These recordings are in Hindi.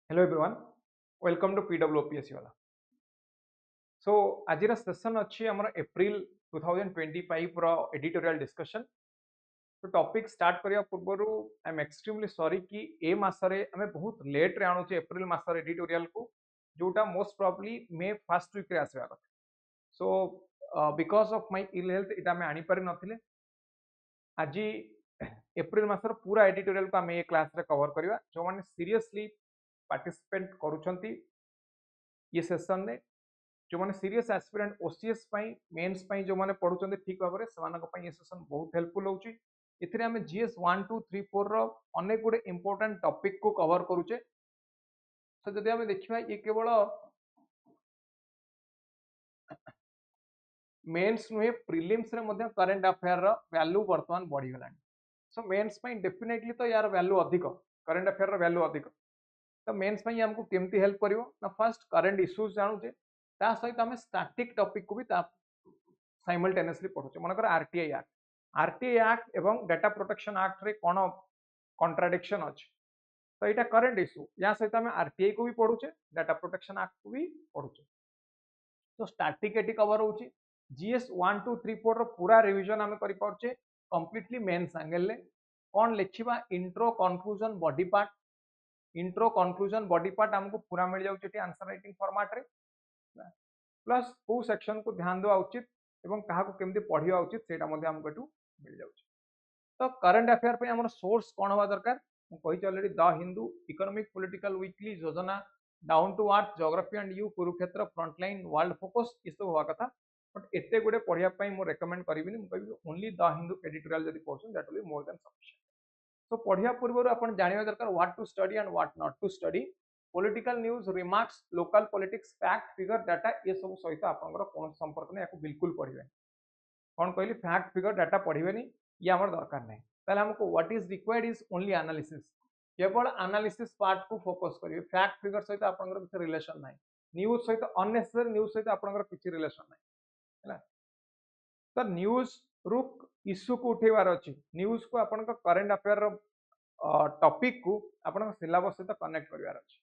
Hello everyone, welcome to PWOPSC Wallah. So आज सेशन अच्छी आमर एप्रिल 2025 रो एडिटोरियल डिस्कशन. तो टॉपिक स्टार्ट करिया पूर्व आई एम एक्सट्रीमली सॉरी कि ए मासरे आमे बहुत लेट रे आनुचे एप्रिल मासर एडिटोरियल को जोटा most probably May first week रे आसवा कथा. So because of my ill health इटा मैं आनी पारि नथिले. आज एप्रिल मासर पूरा एडिटोरियल को आमे ए क्लास रे कवर करिवा. जो माने सीरियसली पार्टिसिपेट करूछंती ये सेशन ने, जो मैंने सीरियस एस्पिरेंट ओसीएस मेन्स जो मैंने पढ़ुंट ठीक भाव में से ये सेशन बहुत हेल्पफुल होची. इथिरे आमे जीएस 1 2 3 4 रो अनेक गुडे इंपोर्टेंट टॉपिक को कवर करूचे. तो जदि आमे देखिबा ये केवल मेन्स नुहे प्रिलिम्स रे मध्य करंट अफेयर रो वैल्यू वर्तमान बढ़ी गलानी. सो मेन्स डेफिनेटली तो यार वैल्यू अधिक, करंट अफेयर रो वैल्यू अधिक. तो मेन्स हमको केमती हेल्प करिवो ना, फर्स्ट करंट इश्यूज जानूचे, ता सहित आम स्टैटिक टॉपिक को भी साइमल्टेनियसली पढ़ुचे. मनकर आरटीआई एक्ट एवं डाटा प्रोटेक्शन एक्ट रे कौन कॉन्ट्राडिक्शन अच्छे, तो यहाँ करंट इश्यू या सहित आम आरटीआई को भी पढ़ुचे, डाटा प्रोटेक्शन एक्ट को भी पढ़ुचे. तो स्टैटिक एटी कवर होची. जीएस 1 2 3 4 रो पूरा रिवीजन आम कर पार्चे कंप्लीटली मेन्स एंगल ले. कौन लिखिबा intro conclusion body part. Intro conclusion body part हमको पूरा मिल जाउची आंसर राइटिंग फॉर्मेट रे. प्लस को सेक्शन को ध्यान देवा उचित एवं कहा को केमती पढ़िया उचित सेटा मध्ये हमको एटू मिल जाउची. तो करंट अफेयर पे हमर सोर्स कोन होबा दरकार, मु कहि already the Hindu, economic political weekly, Yojana, down to earth, geography and you, Kurukshetra, frontline, world focus ये सब होवा कथा. बट एते गुडे पढ़िया पई मु रेकमेंड करबिनी. मु कहि ओनली द हिंदू एडिटोरियल जदी पढ़छन that will be more than sufficient. तो पढ़िया पूर्व अपन जानिबा दरकार what to study and what not to study. Political news, remarks, local politics, fact, figure, data ये सब सहित आपनकर कोन संपर्क नै, याको बिल्कुल पढ़िबे. कौन कहली फैक्ट फिगर डाटा पढ़िबेनी, ये हमर दरकार नै. ताले हमको what is required is only analysis. केवल एनालिसिस पार्ट को फोकस करिवे. फैक्ट फिगर सहित आपनकर किछ रिलेशन नै. न्यूज सहित अननेसेसरी न्यूज सहित आपनकर किछ रिलेशन नै. हैला. तो न्यूज रु इश्यू को उठेबार अछि. न्यूज को आपनकर करंट अफेयर टॉपिक को आपन सिलेबस सहित कनेक्ट करिवार अछि.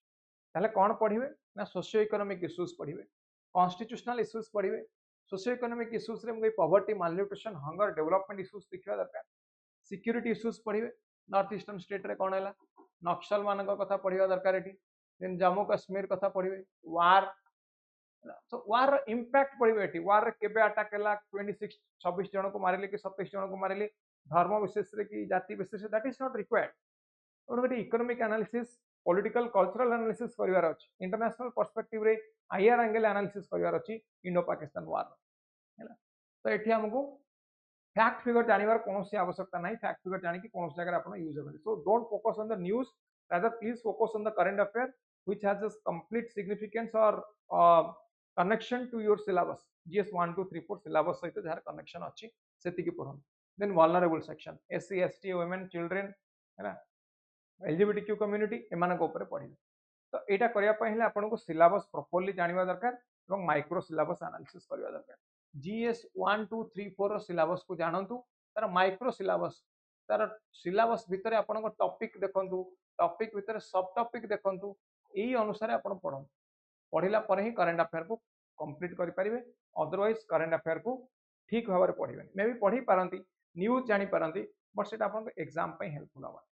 ताले कोन पढ़िबे ना, सोशियो इकोनॉमिक इश्यूज पढ़िबे, कॉन्स्टिट्यूशनल इश्यूज पढ़िबे. सोशियो इकोनॉमिक इश्यूज रे poverty, malnutrition, hunger, development issues देखिबा दरकार. सिक्योरिटी इश्यूज पढ़िबे. नॉर्थ ईस्टर्न स्टेट रे कोन हैला, नक्सल मानक कथा पढ़िबा दरकार एठी. देन जम्मू कश्मीर कथा पढ़िबे. वार, सो वार इंपैक्ट पढ़िबे एठी. वार रे केबे अटैक हैला, 26 जन को मारिले कि 27 जन को मारिले, धर्म विशेष रे कि जाति विशेष रे, दैट इज नॉट रिक्वायर्ड. और economic analysis, political cultural analysis करिवार अछि. इंटरनेशनल पर्सपेक्टिव रे आईआर एंगल एनालिसिस करिवार अछि इंडो पाकिस्तान वार. हैला. तो एठी हमको फैक्ट फिगर जानिबार कोनोसी आवश्यकता नाही. फैक्ट फिगर जानि कि कोनोसी जगह आपण यूज हेबे. So don't focus on the news, rather please focus on the current affair which has a complete significance और connection to your syllabus. GS 1 2 3 4 syllabus सहित जहार कनेक्शन अछि सेति की पढन. Then vulnerable section, SC ST, women, children, हैला, एलजीबीटीक्यू कम्युनिटी एमान को ऊपर पढ़िबे. तो एटा करिया पय हेले आपन को सिलेबस प्रॉपर्ली जानिबा दरकार एवं माइक्रो सिलेबस एनालिसिस करिबा दरकार. जीएस 1 2 3 4 रो सिलेबस को जानंतु, तार माइक्रो सिलेबस, तार सिलेबस भितर आपन को टॉपिक देखंतु, टॉपिक भितर सब टॉपिक देखंतु, एई अनुसार आपन पढन. पढ़िला पर ही करंट अफेयर को कंप्लीट करि परिबे. अदरवाइज करंट अफेयर को ठीक भाव में पढ़िबे. मे भी पढ़ी पारंती, न्यूज जानि पारंती, बट सेटा आपन को एग्जाम पय हेल्पफुल होबा.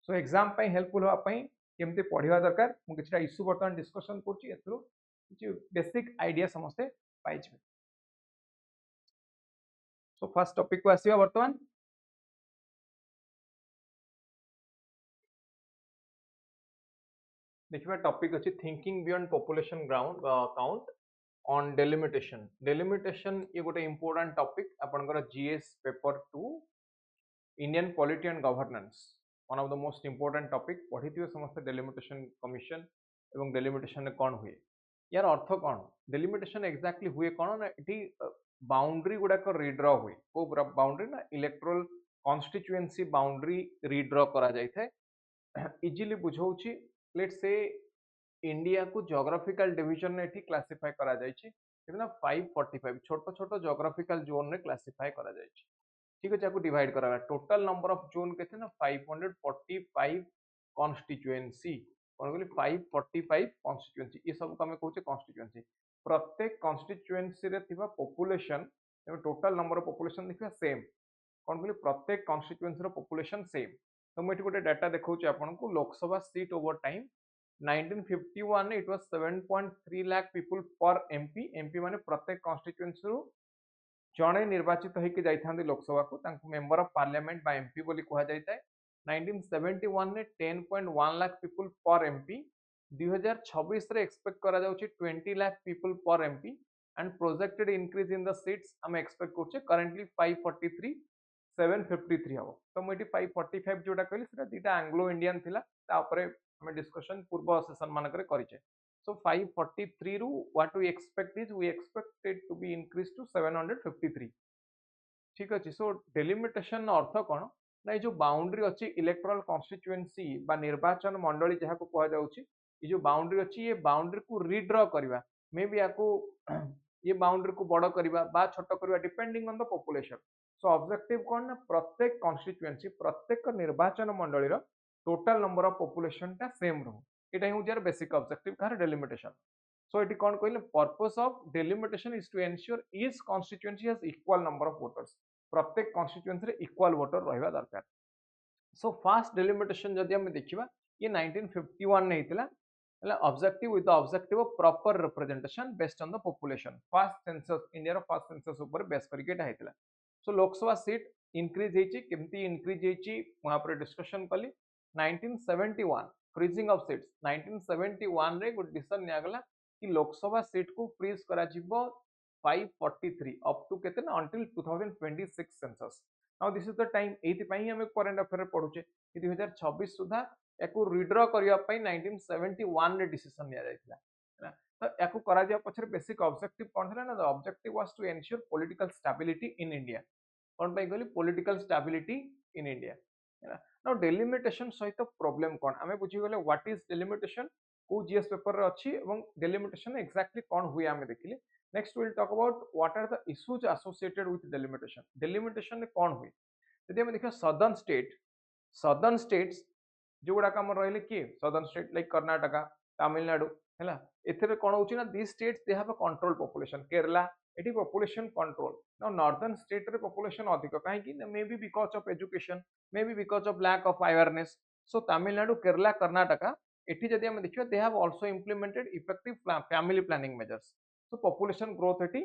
सो एग्जाम पय हेल्पफुल होबा पय केमते पढ़िबा दरकार, मु किछटा इश्यू बर्तमान डिस्कशन करछि. एथरो किछि बेसिक आइडिया समस्ते पाइ छिबे. सो फर्स्ट टॉपिक को आसीबा बर्तमान. देखिबा टॉपिक अछि thinking beyond population ground count on delimitation. Delimitation ये गोटे इंपोर्टेंट टॉपिक आपनकर GS paper 2 Indian polity and governance, one of the most important topic. पढ़िथिबे समस्त डेलिमिटेशन कमिशन एवं डेलिमिटेशन कौन हुए, यार अर्थ कौन, डेलिमिटेशन एक्जाक्टली हुए कौन ना, इटी बाउंड्री गुड़ाक रिड्र हुए. को बाउंड्री ना, इलेक्ट्रोल कॉन्स्टिट्युएंसी बाउंड्री रिड्र करा जाय थाए. इजीली बुझौछि. लेट्स से इंडिया को ज्योग्राफिकल डिवीजन ने क्लासिफाई करा जायछि. कितना 545 छोट छोट ज्योग्राफिकल जोन ने क्लासिफाई करा जायछि. ठीक है, डिवाइड करा. टोटल नंबर ऑफ जोन के ना 545 कॉन्स्टिट्युएंसी कौन कहली 545 कन्स्टिट्युएंसी ये सब को आम कहूँ कन्स्टिट्युएंसी प्रत्येक कन्स्टिट्युएंसी रे थिबा population total number of population देखिए सेम कौन कहली प्रत्येक कन्स्टिट्युएंसी रो पॉपुलेशन सेम तो मुझे गोटे डाटा देखा आपको Lok Sabha seat over time 1951 it was 7.3 lakh people पर एमपी एमपी माने प्रत्येक कन्स्टिट्युएंसी रो जड़े निर्वाचित होकर जाइए लोकसभा को मेंबर ऑफ पार्लियामेंट बा एमपी बोली कहा जाता है 1971 ने 10.1 लाख पीपल पर एमपी 2026 रे एक्सपेक्ट करा जाउची 20 लाख पीपल पर MP and projected increase in the seats हम एक्सपेक्ट करछे करंटली 543 753 हम तो मुझे 545 जोटा कहली सेटा दीटा एंग्लो इंडियन थिला तापरे हम डिस्कशन पूर्व session मानकरे करिचे so 543 ru what we expect is we expect it to be increased to 753 ठीक अच्छे सो डेलिमिटेशन अर्थ कौन ना जो बाउंड्री अच्छी इलेक्टोरल कन्स्टिट्युएंसी बा निर्वाचन मंडली जहाँ को कह जाउची ये जो बाउंड्री अच्छी ये बाउंड्री को रिड्र करवा मे बी आपको ये बाउंड्री को बड़ करवा बा छोट करवा depending on the population so objective कौन ना प्रत्येक कन्स्टिट्युएंसी प्रत्येक निर्वाचन मंडली टोटल नंबर ऑफ पॉपुलेशन टा सेम रहू एटा ही यार बेसिक ऑब्जेक्टिव कार डेलिमिटेशन सो ये कौन कहले purpose of delimitation is to ensure each constituency has equal number of voters प्रत्येक कन्स्टिट्युएंसी रे इक्वल वोटर रहिबा दरकार सो फास्ट डेलिमिटेशन जदि हम देखिबा ये 1951 ने हितला એટલે objective with the objective of proper representation based on the population first census India रो फर्स्ट सेंसस ऊपर बेस करके एटा हितला सो लोकसभा सीट इंक्रीज हेची केमती इंक्रीज हेची वहां पर डिस्कशन कली 1971 फ्रीजिंग ऑफ सीट्स 1971 रे गुड डिसीजन निया गला कि लोकसभा सीट को फ्रीज करा जिवो 543 अप टू केते ना until 2026 census now this is the time एथि पई हम करंट अफेयर पढुचे कि 2026 सुधा याकू रिड्रॉ करिया पई 1971 रे डिसीजन निया जायतिला तो याकू करा जिया पछरे बेसिक ऑब्जेक्टिव कोन थला ना the objective was to ensure political stability in India कोन पई कहली political stability in India now delimitation सहित प्रॉब्लम कोन हमें बुझी गले व्हाट इज डेलिमिटेशन को जीएस पेपर रे अछि एवं डेलिमिटेशन एक्जेक्टली कोन हुए हमें देखिले next will talk about what are the issues associated with delimitation delimitation में कौन हुए यदि हम देखिए सदर्न स्टेट्स जो गुड़ा आम रही किए southern state like Karnataka Tamil Nadu है एथिरे कौन होची ना this states they have a control population Kerala एटी population control now northern state रे पॉपुलेशन अधिक कहीं may be because of education may be because of lack of awareness so Tamil Nadu Kerala Karnataka एटी जदि हम देखिए they have also implemented effective family planning measures so population growth एटी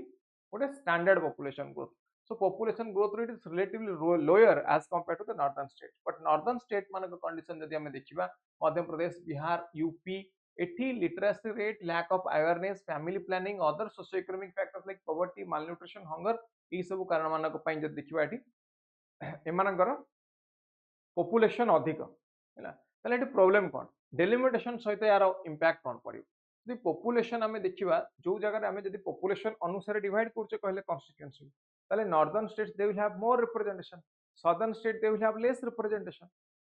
what is standard population growth so population growth rate is relatively lower as compared to the northern state but northern state मान condition जदि हमें देखिबा मध्य प्रदेश बिहार यूपी एटी literacy rate lack of awareness family planning other socio economic factors like poverty malnutrition hunger ई सब कारण मानक पई जदि देखिबा एटी एमानकर पॉपुलेशन अधिक हैला ताले एटी प्रॉब्लम कोन डेलिमिटेशन सहित यार इंपैक्ट कोन पड़ियो यदि पॉपुलेशन आम देखा जो जगह आम जब पॉपुलेशन अनुसार डिवाइड करछे कहले कन्स्टिट्युएंसी ताले northern states they will have more representation southern state they will have less representation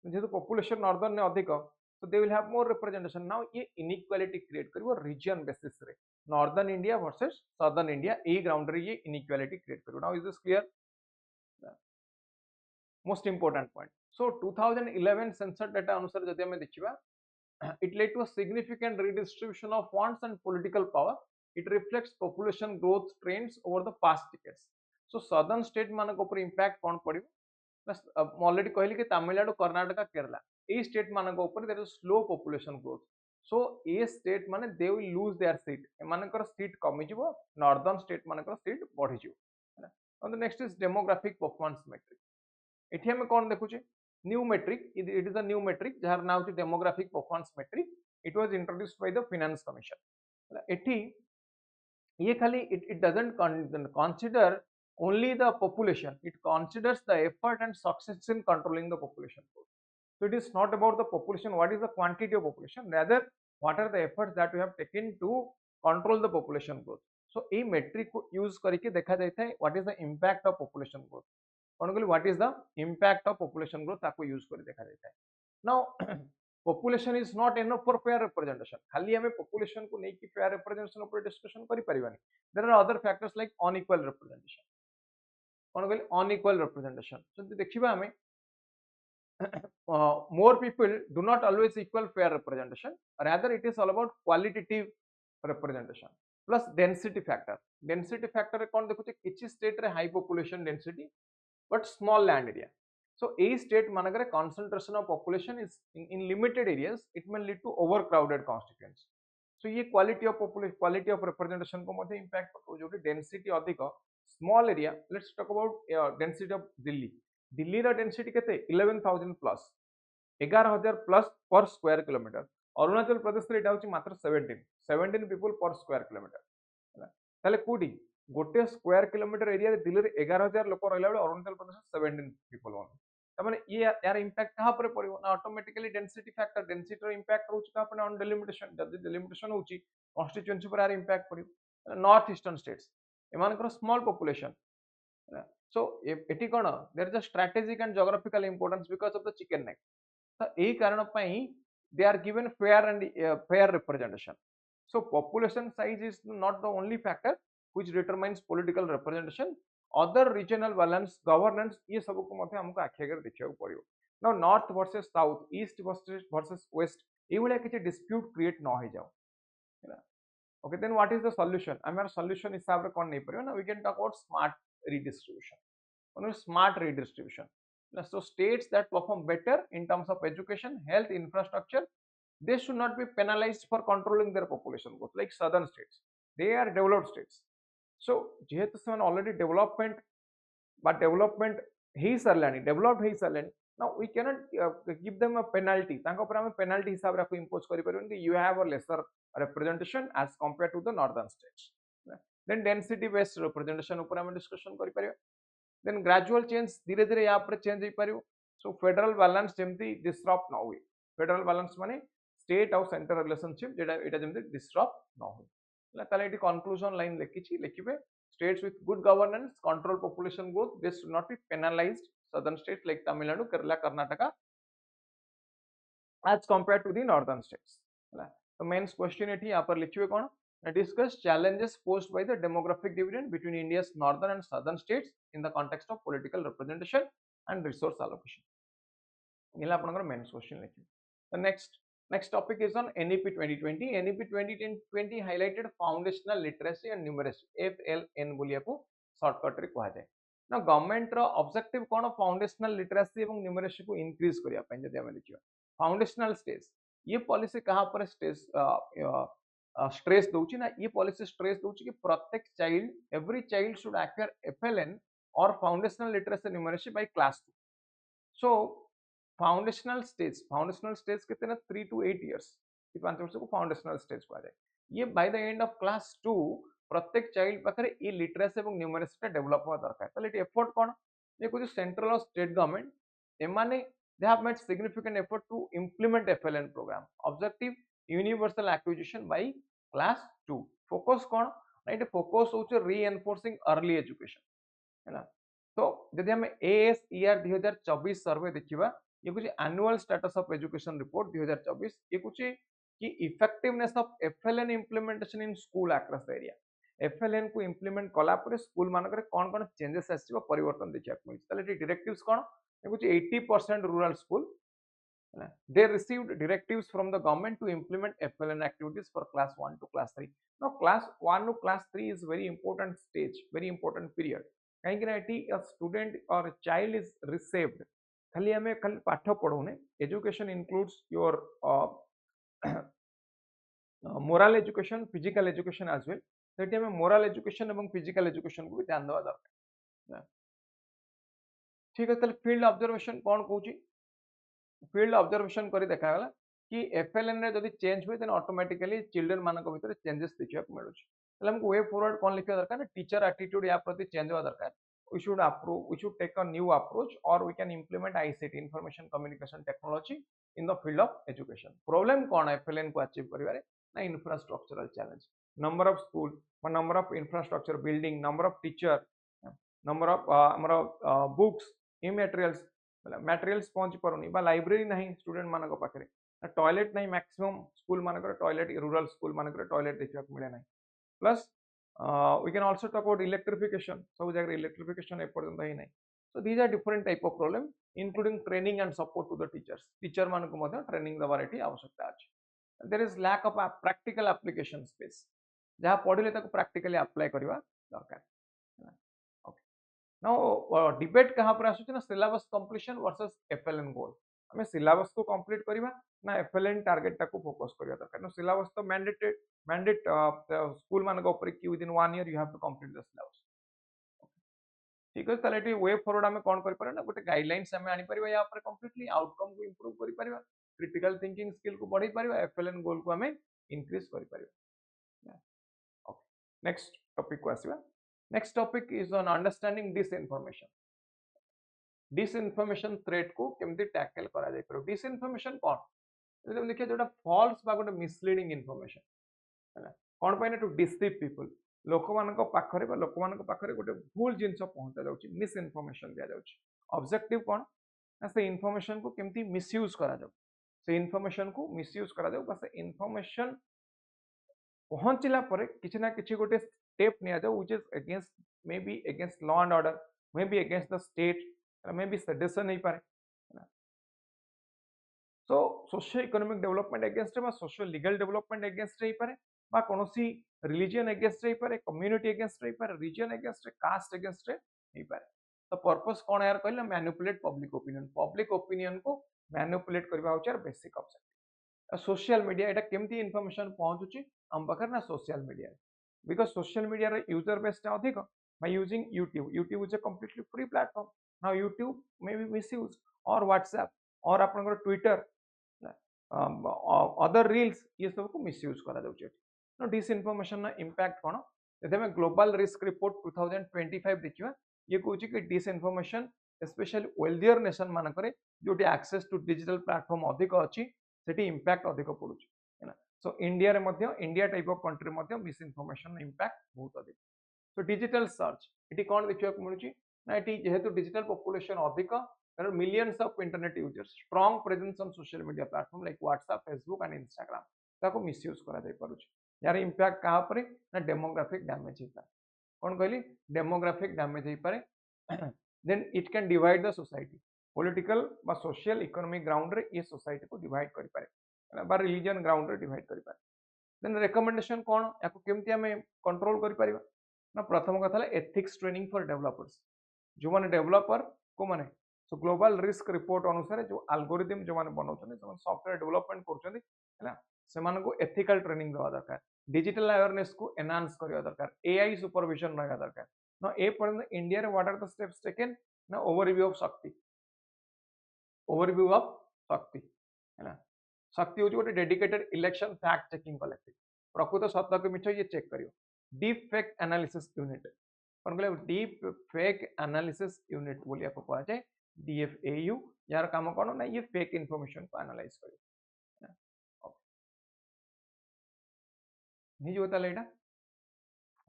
जेहेतु पॉपुलेशन नॉर्दर्न ने अधिक तो they will have more representation now ये इनइक्वालिटी क्रिएट करिवो रीजन बेसिस रे northern India versus southern India ए ग्राउंड रे ये इनइक्वालिटी क्रिएट करिवो now is this clear most important point so 2011 census data अनुसार जदि हम देखिबा it led to a significant redistribution of funds and political power. It reflects population growth trends over the past decades. So southern state मान को ऊपर impact कौन पड़ियो? already कहली कि तमिलनाडु, कर्नाटका, केरला ये state मान को ऊपर there is slow population growth. So ये state माने they will lose their seat. एमानकर seat कमी जिवो, northern state मानकर seat बढ़ी जिवो. And the next is demographic performance metric. एठी हमें कौन देखुचे? New metric, it is a new metric jar now to demographic performance metric. It was introduced by the finance commission एठी ये खाली it doesn't consider only the population, it considers the effort and success in controlling the population growth. So it is not about the population, what is the quantity of population, rather what are the efforts that we have taken to control the population growth. So ये metric को use करके देखा जाता है what is the impact of population growth. What is the impact of population growth आपको यूज कर देखा जाता है now population is not enough for fair representation खाली हमें population को नहीं कि fair representation ऊपर डिस्कशन करि परिबानी there are other factors like unequal representation unequal representation so देखिबा हमें more people do not always equal fair representation. Rather, it is all about qualitative representation plus density factor. Density factor कौन देखुचे किछि स्टेट रे high population density but small land area. So a state managare concentration of population is in limited areas, it may lead to overcrowded constituents. So ये quality of population, quality of representation को मध्ये impact पकड़ जो कि density अधिक small area. Let's talk about density of Delhi. Delhi रा density केते 11,000 plus 11,000 plus per square kilometer. Arunachal Pradesh रे इटा होची मात्र 17 people per square kilometer. ताले कोडी गोटे स्क्वायर किलोमीटर एरिया दिल्ली रे 11,000 लोक रहला बेले अरुणाचल प्रदेश 17 पीपल ओनली तमाने ये यार इंपैक्ट कहां पर पड़िबो ना ऑटोमेटिकली डेंसिटी फैक्टर डेंसिटी रो इंपैक्ट होउची का अपन ऑन डिलिमिटेशन जदी डिलिमिटेशन होउची कॉन्स्टिट्यूएंसी पर यार इंपैक्ट पड़िबो नॉर्थ ईस्टर्न स्टेट्स एमानकर स्मॉल पॉपुलेशन सो एटी कोन there is a strategic and geographical importance because of the chicken neck तो एही कारण पई they are given fair and fair representation so population size is not the only factor which determines political representation. Other regional balance governance ये सब को मध्य हमको आखि आगे देखिया पड़ियो now north versus south east versus west ये भलिया किछि dispute create न हो जाओ okay then what is the solution हमर solution हिसाब रे कोन नै परियो ना we can talk about smart redistribution on smart redistribution so states that perform better in terms of education health infrastructure they should not be penalized for controlling their population growth like southern states they are developed states so जेहेतु से ऑलरेडी डेवलपमेंट बट डेवलपमेंट ही सरलानी डेवलप्ड ही सरलानी now we can not give them a penalty तांको पर हम पेनल्टी हिसाब रे इंपोज करि परबन कि you have a lesser representation as compare to the northern states then density based representation ऊपर हम डिस्कशन करि परियो देन ग्रेजुअल चेंज धीरे धीरे या पर चेंज होई परियो सो फेडरल बैलेंस जेमती डिस्टर्ब न होई फेडरल बैलेंस माने स्टेट और सेंटर रिलेशनशिप जेटा एटा जेमती डिस्टर्ब न होई ताले एटी कंक्लूजन लाइन लिखिछि लिखिबे states with good governance control population growth they should not be penalized southern states like Tamil Nadu Kerala Karnataka as compared to the northern states so main question एठी यहाँ पर लिखिबे कोन discuss challenges posed by the demographic dividend between India's northern and southern states in the context of political representation and resource allocation इला आपनकर main question लिखिबे the next topic is on NEP 2020 NEP 2020 highlighted foundational literacy and numeracy FLN बोलिया को शॉर्टकट रे कहा जाए ना गवर्नमेंट रो ऑब्जेक्टिव कोन फाउंडेशनल लिटरेसी एवं न्यूमरेसी को इंक्रीज करिया पय जदि हम लिखियो फाउंडेशनल स्टेज ये पॉलिसी कहां पर स्टेज स्ट्रेस दोउची ना ये पॉलिसी स्ट्रेस दोउची कि प्रत्येक child every child should acquire FLN और foundational literacy numeracy by class 2 so foundational stage कितने ना 3 to 8 years ये 5 वर्ष को फाउंडेशनल स्टेज कहा जाए ये by the end of class 2 प्रत्येक चाइल्ड पाखरे ये लिटरेसी एवं न्यूमरेसी टा डेवलप होवा दरकार ताले एटी एफर्ट कोन ये कुछ सेंट्रल और स्टेट गवर्नमेंट एमाने they have made significant effort to implement FLN programme objective universal acquisition by class 2 focus कोन एटी फोकस होचे रीएनफोर्सिंग अर्ली एजुकेशन है ना तो यदि हम ASER 2024 सर्वे देखिबा ये कुछ annual status of education report 2024 ये कुछ कि effectiveness of FLN implementation in school across the area FLN को इंप्लीमेंट कला पर स्कूल मानकर कोन कोन चेंजेस आसीबो परिवर्तन देखिया मिल ताले डायरेक्टिव्स कोन ये कुछ 80% rural school they received directives from the government to implement FLN activities for class 1 to class 3 now class 1 to class 3 is very important stage very important period काहे कि eighty a student or a child is received खाली हमें खाली पाठ पढ़ोने education includes your moral education physical education as well सेठी हमें मोरल एजुकेशन एवं फिजिकल एजुकेशन को भी ध्यान देवा दरकार ठीक है तले फील्ड ऑब्जर्वेशन कोन कहूची फील्ड ऑब्जर्वेशन करी देखा गला कि FLN रे जदी चेंज हुए देन ऑटोमेटिकली चिल्ड्रन मानक भीतर चेंजेस देखिया मिलुछ तले हमको वे फॉरवर्ड कोन लिखिया दरकार ना टीचर एटीट्यूड या प्रति चेंज होवा दरकार we should take a new approach or we can implement ICT information communication technology in the field of education problem कौन है FLN को achieve करिवारे ना infrastructural challenge number of school number of infrastructure building number of teacher number of books materials materials पहुंच परुनी बा लाइब्रेरी नहीं स्टूडेंट मानक पाखरे टॉयलेट नहीं मैक्सिमम स्कूल मानक टॉयलेट रूरल स्कूल मानक टॉयलेट देखा मिले नहीं plus we can also talk about electrification सब जगह electrification एपर्यंत ही नहीं So these are different type of problem including training and support to the teachers. Teacher मानक मध्य training दबार एटी आवश्यकता अछि. There is lack of a practical application space. जहाँ पढ़िले ताको practically apply करिवा दरकार. Okay. Now debate कहाँ पर आसुछि ना syllabus completion versus FLN goal. हमें syllabus को complete करिवा ना FLN target टाको focus करिवा दरकार. ना syllabus तो mandate school मानक ऊपर कि within 1 year you have to complete the syllabus. ठीक है ताले एटी वे फॉरवर्ड हमें कोन करि पारे ना गोटे गाइडलाइंस हमें आनी परिबा या पर कंप्लीटली आउटकम को इंप्रूव करि परिबा क्रिटिकल थिंकिंग स्किल को बढ़ाई परिबा एफएलएन गोल को हमें इंक्रीज करि परिबा. ओके नेक्स्ट टॉपिक को आसीबा. Next topic is on understanding disinformation threat को केमती टैकल करा जाय पर डिसइनफॉर्मेशन कोन जदि देखिए जोटा फॉल्स बा गोटे मिसलीडिंग इनफॉरमेशन हैला कोन पाइना टू डिसीव पीपल लोक पाखरे गोटे भूल जिनस पहुंचा जाउछि मिस इनफॉरमेशन दिया जाउछि. ऑब्जेक्टिव कोन ना से इनफॉरमेशन को केमती मिसयूज करा जाउ से इनफॉरमेशन को मिसयूज करा जाउ बस इनफॉरमेशन पहुंचला परे किछि ना किछि गोटे स्टेप निया जाउ which is against may be against law and order may be against the state may be sedition नहीं पारे. सो सोशियो इकोनॉमिक डेवलपमेंट अगेंस्ट बा सोशियो लीगल डेवलपमेंट अगेंस्ट रही पारे बा कोनोसी रिलीजन अगेंस्ट रही पारे कम्युनिटी अगेंस्ट रही पारे रीजन अगेंस्ट कास्ट अगेंस्ट रही पारे. तो पर्पस कोन यार कहले मैनिपुलेट पब्लिक ओपिनियन को मैनिपुलेट करबा होचार बेसिक ऑब्जेक्टिव. सोशल मीडिया एटा केमती इन्फॉर्मेशन पहुंचुची हम पाखर ना social media because social media रे यूजर बेस अधिक by using YouTube is a completely free platform. Now YouTube may be misuse और व्हाट्सएप और आपनकर ट्विटर अदर रील्स ये सब को मिसयूज करा जाउछ. नो डिसइनफॉर्मेशन ना इंपैक्ट कोन जदि हम ग्लोबल रिस्क रिपोर्ट 2025 देखिबा ये कहूछि कि डिसइनफॉर्मेशन स्पेशली वेल्थियर नेशन मानकरे जोटी एक्सेस टू डिजिटल प्लेटफॉर्म अधिक अछि सेठी इंपैक्ट अधिक पडुछि हैना. सो इंडिया रे मध्य इंडिया टाइप ऑफ कंट्री मध्य मिसइनफॉर्मेशन इंपैक्ट बहुत अधिक. सो डिजिटल सर्च एटी कोन देखिबा को मिलुछि ना एटी जेहेतु डिजिटल पॉपुलेशन अधिक there are millions of internet users strong presence on social media platform like WhatsApp Facebook and Instagram ताको मिसयूज करा जाय पारुछ. यार इंपैक्ट कहा परे ना डेमोग्राफिक डैमेज होता कोन कहली डेमोग्राफिक डैमेज होई पारे. Then it can divide the society political बा सोशल इकोनॉमिक ग्राउंड रे ये सोसाइटी को डिवाइड करि पारे बा रिलीजन ग्राउंड रे डिवाइड करि पारे. देन रिकमेंडेशन कोन याको केमती हमें कंट्रोल करि परिबा ना प्रथम कथा एथिक्स ट्रेनिंग फॉर डेवलपर्स जो माने डेवलपर को माने सो ग्लोबल रिस्क रिपोर्ट अनुसार जो एल्गोरिथम जो माने बनाउछन जो सॉफ्टवेयर डेवलपमेंट करछन हैला से माने को एथिकल ट्रेनिंग देवा दरकार डिजिटल अवेयरनेस को एनहांस करबा दरकार एआई सुपरविजन रहबा दरकार. नो ए पर इंडिया रे what are the steps taken ना ओवरव्यू ऑफ शक्ति हैला. शक्ति होची गोटे dedicated election fact checking collective प्रकृत सत्य को मिछ ये चेक करियो. डीप फेक एनालिसिस यूनिट कोन कहले डीप फेक एनालिसिस यूनिट बोलिया को कहै छै DFAU यार काम कोन ना ये फेक इन्फॉर्मेशन को एनालाइज करियो. नहीं जो ताले एटा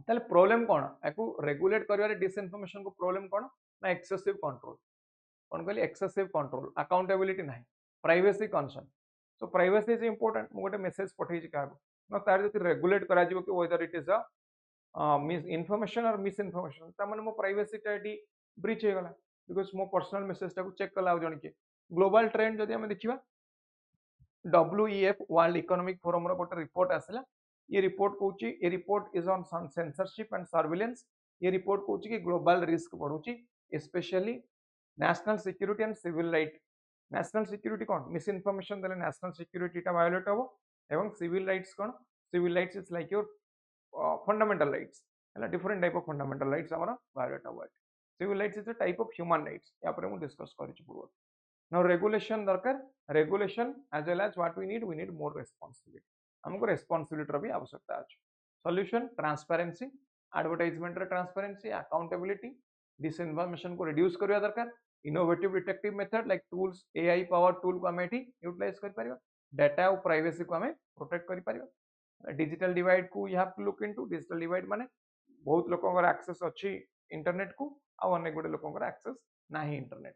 ताले प्रॉब्लम कोन एको रेगुलेट करिवारे डिसइनफॉर्मेशन को प्रॉब्लम कोन ना एक्सेसिव कंट्रोल कोन कहली एक्सेसिव कंट्रोल अकाउंटेबिलिटी नाही privacy concern. So privacy is important मु गोटे मेसेज पठै छी का ना तार जति रेगुलेट करा जिवो कि whether it is a miss information और मिस इन्फॉर्मेशन ता माने मो प्राइवेसी टा एटी ब्रीच हे गला बिकॉज मो पर्सनल मेसेज टा को चेक कला जण के ग्लोबल ट्रेंड जदि हम देखिबा WEF वर्ल्ड इकोनॉमिक फोरम रो गोटे रिपोर्ट आसला ये रिपोर्ट कहूची ये report is on censorship and surveillance. ये रिपोर्ट कहूची कि ग्लोबल रिस्क बढ़ुची specially national security and civil right. National security कोन मिस इन्फॉर्मेशन देले नेशनल सिक्योरिटी टा वायोलेट हो एवं सिविल राइट्स कोन civil rights is like your fundamental rights हैला different type of fundamental rights हमरा वायोलेट हो. Civil rights is a type of human rights या पर हम डिस्कस करिछु पूर्व. नाउ रेगुलेशन दरकार regulation as well as what we need more responsibility हमको रिस्पांसिबिलिटी भी आवश्यकता अछि. सॉल्यूशन ट्रांसपेरेंसी एडवर्टाइजमेंट रे ट्रांसपेरेंसी अकाउंटेबिलिटी डिसइनफॉर्मेशन को रिड्यूस करिया दरकार. Innovative detective method like tools AI power tool को हमें यूटिलाइज कर परिबा. डाटा और प्राइवेसी को हमें प्रोटेक्ट कर परिबा. डिजिटल डिवाइड को you have to look into digital divide माने बहुत लोकंकर एक्सेस अछि इंटरनेट को आ अनेक गोटे लोकंकर एक्सेस नाही इंटरनेट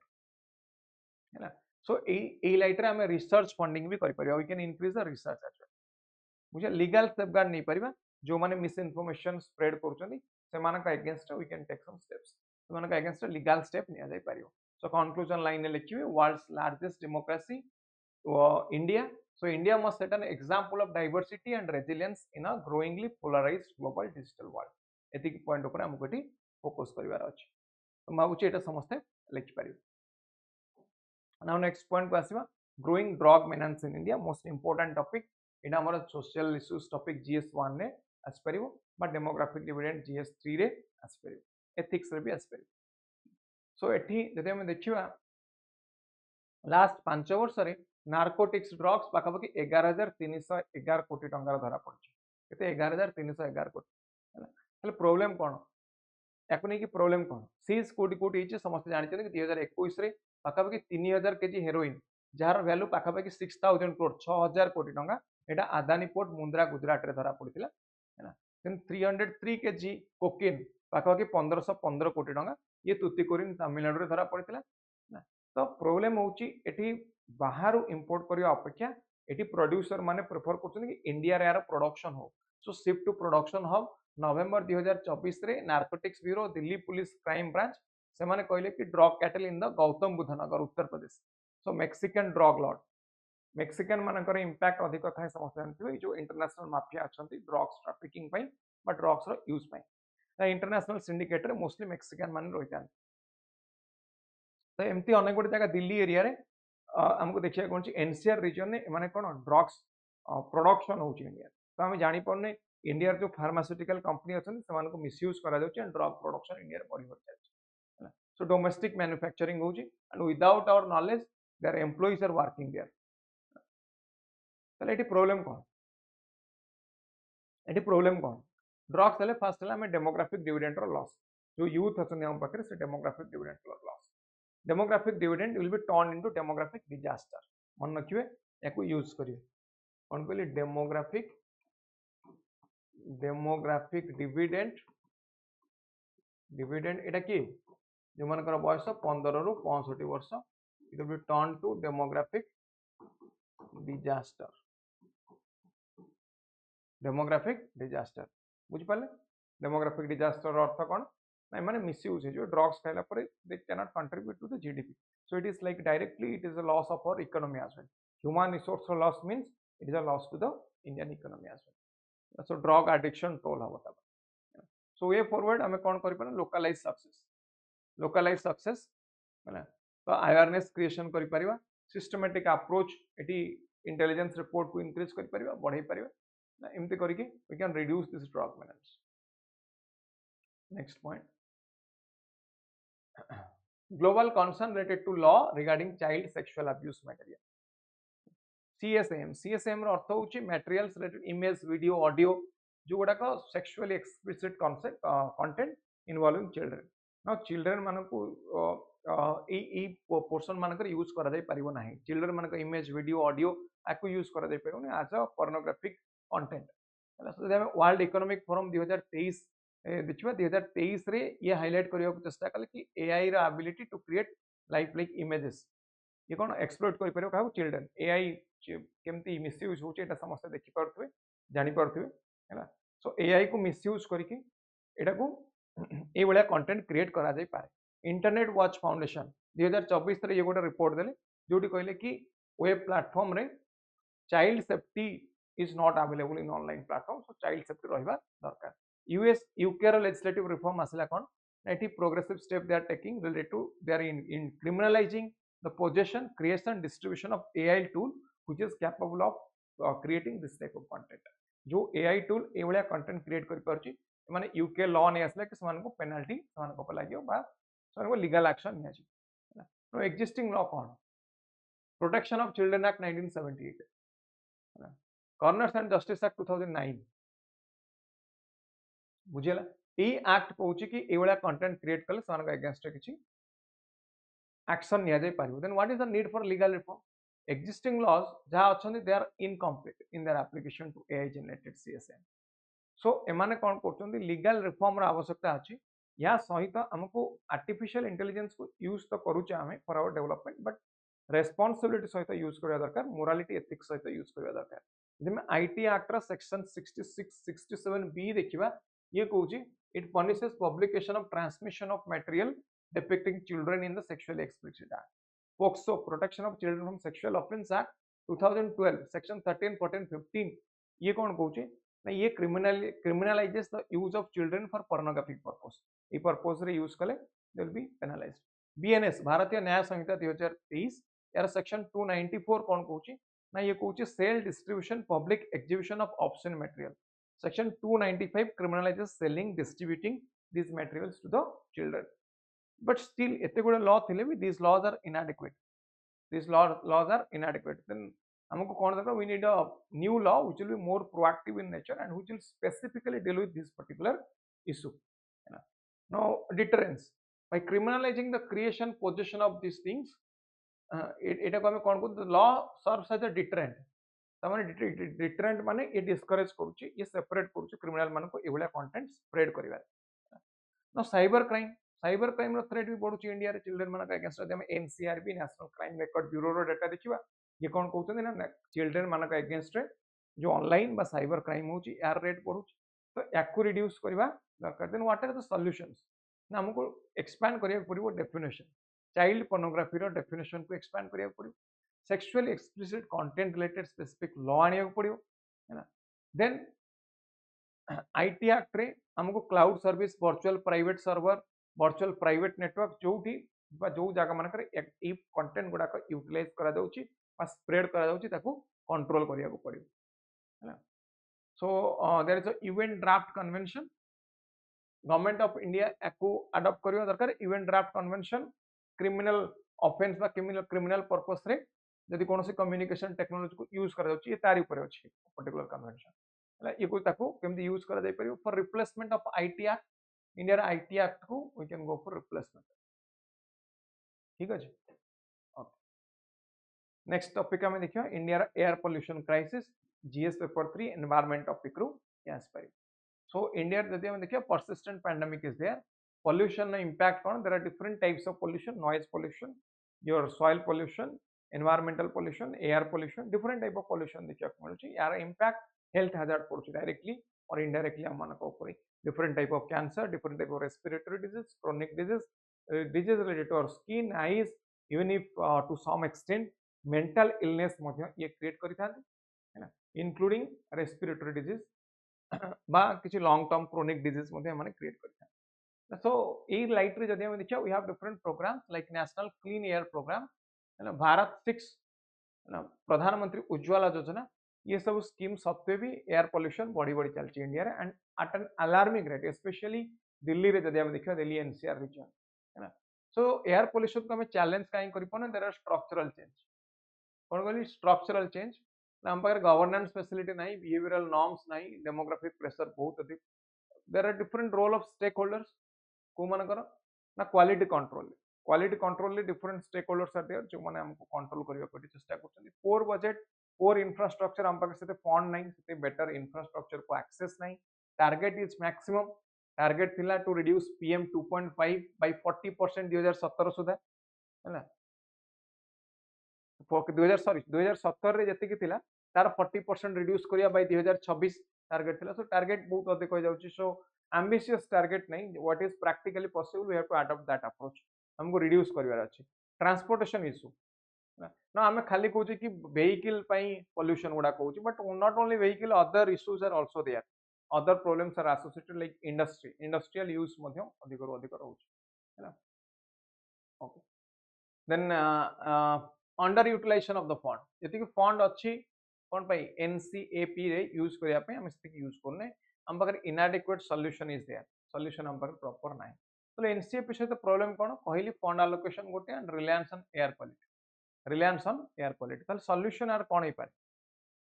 हैला. सो ए लाइट रे हमें रिसर्च फंडिंग भी कर परिबा. We can increase the research actually मुझे लीगल सेफगार्ड नहीं परिबा जो माने मिस इन्फॉर्मेशन स्प्रेड करछनी से मानक against we can take some steps. सेमानक अगेंस्ट लीगल स्टेप निया जाय परियो सो कंक्लूजन लाइन लिखिबे world's largest democracy India so India must set an example of diversity and resilience in a growingly polarized global digital world एतिक पॉइंट ऊपर हमको एटी फोकस करिवार अछि तो माबुची एटा समस्ते लिखि परियो नाउ नेक्स्ट पॉइंट को आसीबा growing drug menace in India most important topic एटा हमर सोशल इश्यूज टॉपिक जीएस 1 रे आसी परियो बा डेमोग्राफिक डिविडेंड जीएस 3 रे आसी परियो एथिक्स रे भी आसी परियो सो एठी जदि हम देखिबा लास्ट 5 वर्ष रे नार्कोटिक्स ड्रग्स पाखापाखि 11,311 कोटी टंकार धरा पड़े केते 11,311 कोटी प्रोब्लेम कौन या प्रोब्लेम कौन सीज कोटी कोटी समस्त जानते कि 2021 रे पाखापाखि 3000 केजी हेरोइन जार वैल्यू पाखापाखि 6000 करोड़ 6000 कोटी टंका एटा आदानी पोर्ट मुंद्रा गुजरात रे धरा पड़िथिला हैना देन 303 केजी कोकेन पाखापाखि 1515 कोटी टंका ये तुतिकोरिन तमिलनाडु रे धरा पड़िथिला तो प्रोब्लेम होची एठी बाहर इंपोर्ट करिया अपेक्षा एठी प्रोड्यूसर माने प्रेफर करछन कि इंडिया रे यार प्रोडक्शन हो सो शिफ्ट टू प्रोडक्शन हब नवंबर 2024 रे narcotics bureau Delhi police crime branch से माने कहले कि drug cattle in the Gautam Buddha Nagar Uttar Pradesh so Mexican drug Lord Mexican मानकर इंपैक्ट अधिक थाए समस्त जानथिबे जो इंटरनेशनल माफिया अछंती ड्रग्स ट्रैफिकिंग पई बा ड्रग्स रो यूज पई इंटरनेशनल सिंडिकेट रे मोस्टली मेक्सिकन माने रहितान तो एमती अनेक गोटे जगह दिल्ली एरिया रे हमको देखिए कौन एनसीआर रीजन ने माने कोन ड्रग्स प्रोडक्शन होची इंडिया तो हम जानि पड़ने इंडिया जो फार्मास्यूटिकल कंपनी अछन सेमान को मिसयूज करा जाउची एंड ड्रग प्रोडक्शन इंडिया रे बढ़ी जाउची सो डोमेस्टिक मैन्युफैक्चरिंग होची and without our knowledge their employees are working there तले एटी प्रॉब्लम कोन ड्रग्स तले फर्स्ट हला में डेमोग्राफिक डिविडेंड रो लॉस जो यूथ अछन हम पाखरे से डेमोग्राफिक डिविडेंड रो loss demographic dividend will be turn into demographic disaster मन रखिए याको यूज करिए कौन कहली डेमोग्राफिक डिविडेंड एटा की जो मानकर बयस 15 रु 65 वर्ष it will be turn to demographic disaster बुझ पाले डेमोग्राफिक डिजास्टर अर्थ कौन ना माने मिसयूज है जो ड्रग्स खाइला पर they can not contribute to the GDP so it is like directly it is a loss of our economy as well human resource loss means it is a loss to the Indian economy as well so drug addiction toll haba taba so way forward hame kon kari pana localized success mana तो awareness creation करि परिबा systematic approach eighty intelligence report को increase करि परिबा बढ़ाई परिबा एमती करिके we can reduce this drug menace next point global concern related to law regarding child sexual abuse material CSAM रो अर्थ होची materials related image video audio जो गुडा को sexually explicit concept content involving children now children मानको ए पोर्शन मानकर यूज करा जाय परिबो नाही चिल्ड्रन मानक इमेज वीडियो ऑडियो आको यूज करा जाय परिबो एज अ पोर्नोग्राफिक कंटेंट हला वर्ल्ड इकोनॉमिक फोरम 2023 देखिबा 2023 रे ये हाईलाइट करियो चेष्टा कले कि एआई रा ability to create life like images ये कोन एक्सप्लोइट करि परियो काहू चिल्ड्रन एआई केमती मिसयूज होचे एटा समस्त देखि परथुवे जानि परथुवे हला सो एआई को मिसयूज करिके एटा को ए बळिया कंटेंट क्रिएट करा जाय पारे इंटरनेट वॉच फाउंडेशन 2024 रे ये गोटे रिपोर्ट देले जोटी कहले कि वेब प्लेटफॉर्म रे child safety is not available in online platform so child safety रहिबा दरकार यूएस यूके रो लेजिस्लेटिव रिफॉर्म आसला कोन एटी progressive step they are taking related to they are in criminalising the possession creation distribution of AI tool which is capable of creating this type of content जो एआई टूल ए बळिया कंटेंट क्रिएट करि परछि माने यूके लॉ ने आसला कि समान को पेनल्टी समान को लागियो बा समान को लीगल एक्शन निया छी नो एक्जिस्टिंग लॉ कोन protection of children act 1978 corners and justice act 2009 बुझेला ए एक्ट कहूची कि ए बळिया कंटेंट क्रिएट कले समान अगेंस्ट किछि एक्शन निया जाय पारिबो then what is the need for legal reform existing laws जहा अछन they are incomplete in their application to AI generated CSM so एमाने कोन करछन लीगल रिफॉर्म रा आवश्यकता अछि या सहित हमको आर्टिफिशियल इंटेलिजेंस को यूज तो करूचे हमें for our development but responsibility सहित यूज करबा दरकार मोरालिटी एथिक्स सहित यूज करबा दरकार जेमे आईटी एक्ट रा सेक्शन 66 67 बी देखिबा ये कहूची It punishes publication of transmission of material depicting children in the sexually explicit act. POCSO, Protection of Children from Sexual Offence Act 2012, section 13, 14, 15, ये कौन कहूँ ना ये criminalizes the use of children for pornographic purpose. ये purpose रे use कले they will be penalized. BNS, भारतीय न्याय संहिता 2023, यार section 294 कौन कहूँ ना ये कहूँ sale, distribution, public exhibition of obscene material. Section 295 criminalizes selling, distributing these materials to the children. But still एते गुडे law थिले भी these laws are inadequate. These laws are inadequate. Then हमको कौन दरकार, we need a new law which will be more proactive in nature and which will specifically deal with this particular issue. Now deterrence, by criminalizing the creation, possession of these things, एटा को हमें कौन कहते, the law serves as a deterrent. तमाने deterrent माने ये discourage करूची, ये separate करूची criminal मान को एवला content spread करिवार. Now cyber crime रो threat भी बढ़ुची इंडिया रे चिल्ड्रन मान का अगेंस्ट रे. NCRB national crime record bureau रो डाटा देखिबा, ये कौन कहउछन ना चिल्ड्रन मान का अगेंस्ट रे जो ऑनलाइन बा साइबर क्राइम होची यार रेट बढ़ुची. तो याकू रिड्यूस करबा दरकार. Then what are the solutions ना हमको एक्सपैंड करिया पड़िबो डेफिनेशन. चाइल्ड पोर्नोग्राफी रो डेफिनेशन को एक्सपैंड करिया पड़िबो. Sexually explicit content related specific law आनिया पड़िबो है ना. देन आईटी एक्ट रे हमको cloud service, virtual private server, virtual private network जोठी जो जगह मान ए कंटेंट गुडा यूटिलाइज करा जाउची बा स्प्रेड करा जाउची ताको कंट्रोल करिया को पड़िबो है ना. So there is a UN draft convention. Government of India याकू अडॉप्ट करियो दरकार. UN draft convention criminal offence बा क्रिमिनल पर्पस रे जदि कोनोसी कम्युनिकेशन टेक्नोलॉजी को यूज करा जाउची ये तारि ऊपर अछि पर्टिकुलर कन्वेंशन. ये को ताको केमति यूज करा जाय परियो for replacement of IT act. India IT act को we can go for replacement. ठीक अछि. ओके, नेक्स्ट टॉपिक हमें देखियो India air pollution crisis, GS paper 3 environment of पिक्रू गैस पाइप. सो इंडिया जदि हम देखियो persistent pandemic is there. Pollution ना इंपैक्ट कोन, there are different types of pollution. Noise pollution, your soil pollution, environmental pollution, air pollution, different type of pollution देखियो मिलुची. यार इंपैक्ट हेल्थ हैजार्ड पड़ुची डायरेक्टली और इनडायरेक्टली हम मानक ऊपर. Different type of cancer, different type of respiratory disease, chronic disease, disease related to our skin, eyes, even if to some extent mental illness मध्य ये क्रिएट करि थांती है ना, इंक्लूडिंग रेस्पिरेटरी डिजीज बा किछि लॉन्ग टर्म क्रोनिक डिजीज मध्य माने क्रिएट करि थांती. सो ए लाइट रे जदि हम देखियो we have different programs like national clean air program है ना, भारत 6 है ना, प्रधानमंत्री उज्ज्वला योजना, ये सब स्कीम सत्वे भी एयर पोल्यूशन बढ़ी बढ़ी चलती इंडिया रे and at an alarming rate, specially Delhi रे जदि हम देखियो दिल्ली एनसीआर रीजन है ना. सो एयर पोल्यूशन को हम चैलेंज काई करि पने, देयर आर स्ट्रक्चरल चेंज. कोन कहली स्ट्रक्चरल चेंज ना, हम पाकर गवर्नेंस फैसिलिटी नहीं, बिहेवियरल नॉर्म्स नहीं, डेमोग्राफिक प्रेशर बहुत अधिक. There are different role of stakeholders को मानकर ना quality control different stakeholders are there जो माने हमको कंट्रोल करिया पड़ी चेष्टा करछन. पोर बजट, पोर इंफ्रास्ट्रक्चर, हम पाकर सेते फंड नहीं, सेते बेटर इंफ्रास्ट्रक्चर को एक्सेस नहीं. टारगेट इज मैक्सिमम, टारगेट थिला टू रिड्यूस पीएम 2.5 बाय 40% 2017 सुधा है ना. 2017 रे जति कि थिला तार 40% रिड्यूस करिया बाय 2026 टारगेट थिला. सो टारगेट बहुत अधिक हो जाउची. सो एम्बिशियस टारगेट नहीं, what is practically possible we have to adopt that approach. हमको रिड्यूस करिवार अछि. ट्रांसपोर्टेशन इशू ना हमें खाली कहूँ कि वेहिकल पोल्यूशन गुड़ा कहूँ, but not only vehicle, other issues are also there. Other problems are associated like industrial use मध्य अधिक अधिक रहउछि है ना. Okay, then under utilisation of the fund, जति कि फंड अछि कोन पई एनसीएपी रे यूज करिया पे हम स्थिति यूज करने, हम पाकर inadequate solution is there. Solution हम पाकर प्रॉपर नाही. तो एनसीएपी से तो प्रॉब्लम कोन कहली, फंड एलोकेशन गोटे and reliance on air quality. ताल सॉल्यूशन आर कोन हे पारे.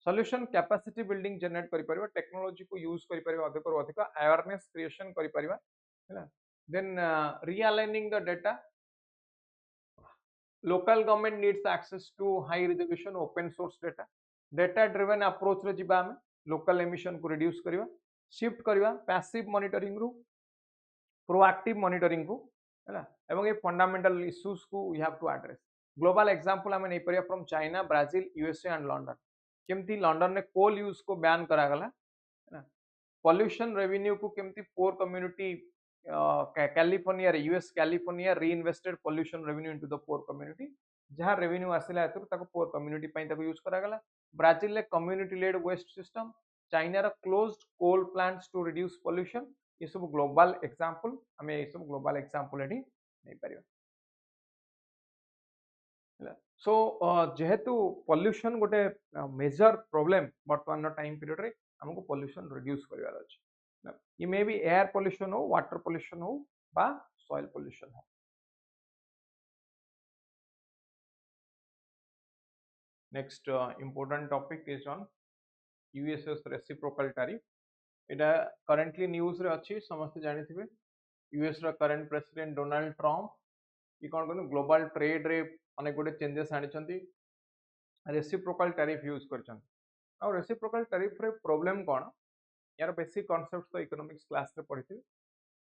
सॉल्यूशन कैपेसिटी बिल्डिंग जनरेट करि परिबा, टेक्नोलॉजी को यूज करि परिबा, अधिक रो अधिक अवेयरनेस क्रिएशन करि परिबा है ना. Then realigning the data. Local government needs access to high resolution open source data. Data driven approach रे जिबा हम लोकल एमिशन को रिड्यूस करिबा, शिफ्ट करिबा पैसिव मॉनिटरिंग रु प्रोएक्टिव मॉनिटरिंग को है ना. एवं ये फंडामेंटल इश्यूज को we have to address. Global example हमें नहीं परिया from China, Brazil, USA and London. केमती लंडन ने कोल यूज को बैन करा गला है ना. पॉल्यूशन रेवेन्यू को केमती poor community California US California reinvested pollution revenue into the poor community जहाँ रेवेन्यू आसिला एतु ताको पोर कम्युनिटी पई ताको यूज करा गला ब्राजिल ले community led waste system China रा closed coal plants to reduce pollution ये सब ग्लोबल एग्जांपल हमें ये सब ग्लोबल एग्जांपल एठी नै परियो सो जेहेतु पॉल्यूशन गोटे मेजर प्रॉब्लम वर्तमान टाइम पीरियड रे हमको पॉल्यूशन रिड्यूस करिवार अछि ये मे बी एयर पॉल्यूशन हो वाटर पॉल्यूशन हो बा सॉइल पॉल्यूशन हो next important topic is on USS reciprocal tariff Etah currently news रे अछि समस्त जानि थिबे यूएस रा करंट प्रेसिडेंट डोनाल्ड ट्रम्प ये कौन कहते ग्लोबल ट्रेड रे अनेक गोटे चेंजेस आनी रेसिप्रोकल टैरिफ यूज कर रेसिप्रोकल टैरिफ रे प्रॉब्लम कौन यार बेसिक कॉन्सेप्ट तो इकोनॉमिक्स क्लास रे पढ़ी थी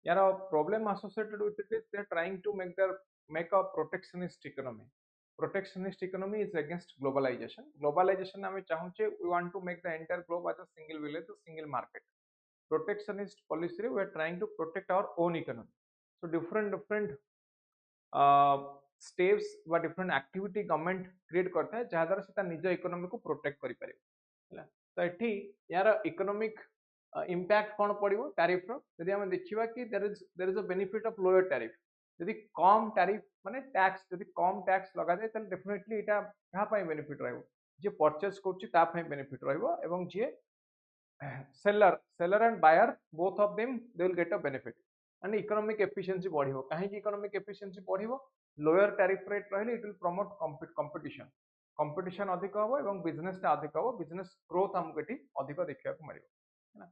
यार problem associated with it is they are trying to make a protectionist economy is against globalisation हमें चाहूचे we want to make the entire globe as a single village single market protectionist policy रे we are trying to protect our own economy so different steps व डिफरेंट एक्टिविटी गवर्नमेंट क्रिएट करता है जहाद्वारा से निज इकोनॉमी को प्रोटेक्ट करि पारे तो एठी यार इकोनॉमिक इम्पैक्ट कौन पड़ो टैरिफ रि आम देखा कि there is a benefit of lower tariff यदि कम टैरिफ माने टैक्स यदि कम टैक्स लगा जाए तो डेफिनेटली एटा कहा बेनिफिट रहिबो जे परचेज करछि बेनिफिट रहिबो एवं जे seller and buyer both of them they will get a benefit and economic efficiency बढ़िबो काहे कि economic efficiency बढ़िबो lower tariff rate रहले it will promote competition अधिक हबो एवं बिजनेस ता अधिक हबो बिजनेस ग्रोथ हमको एठी अधिक देखिया को मिलिबो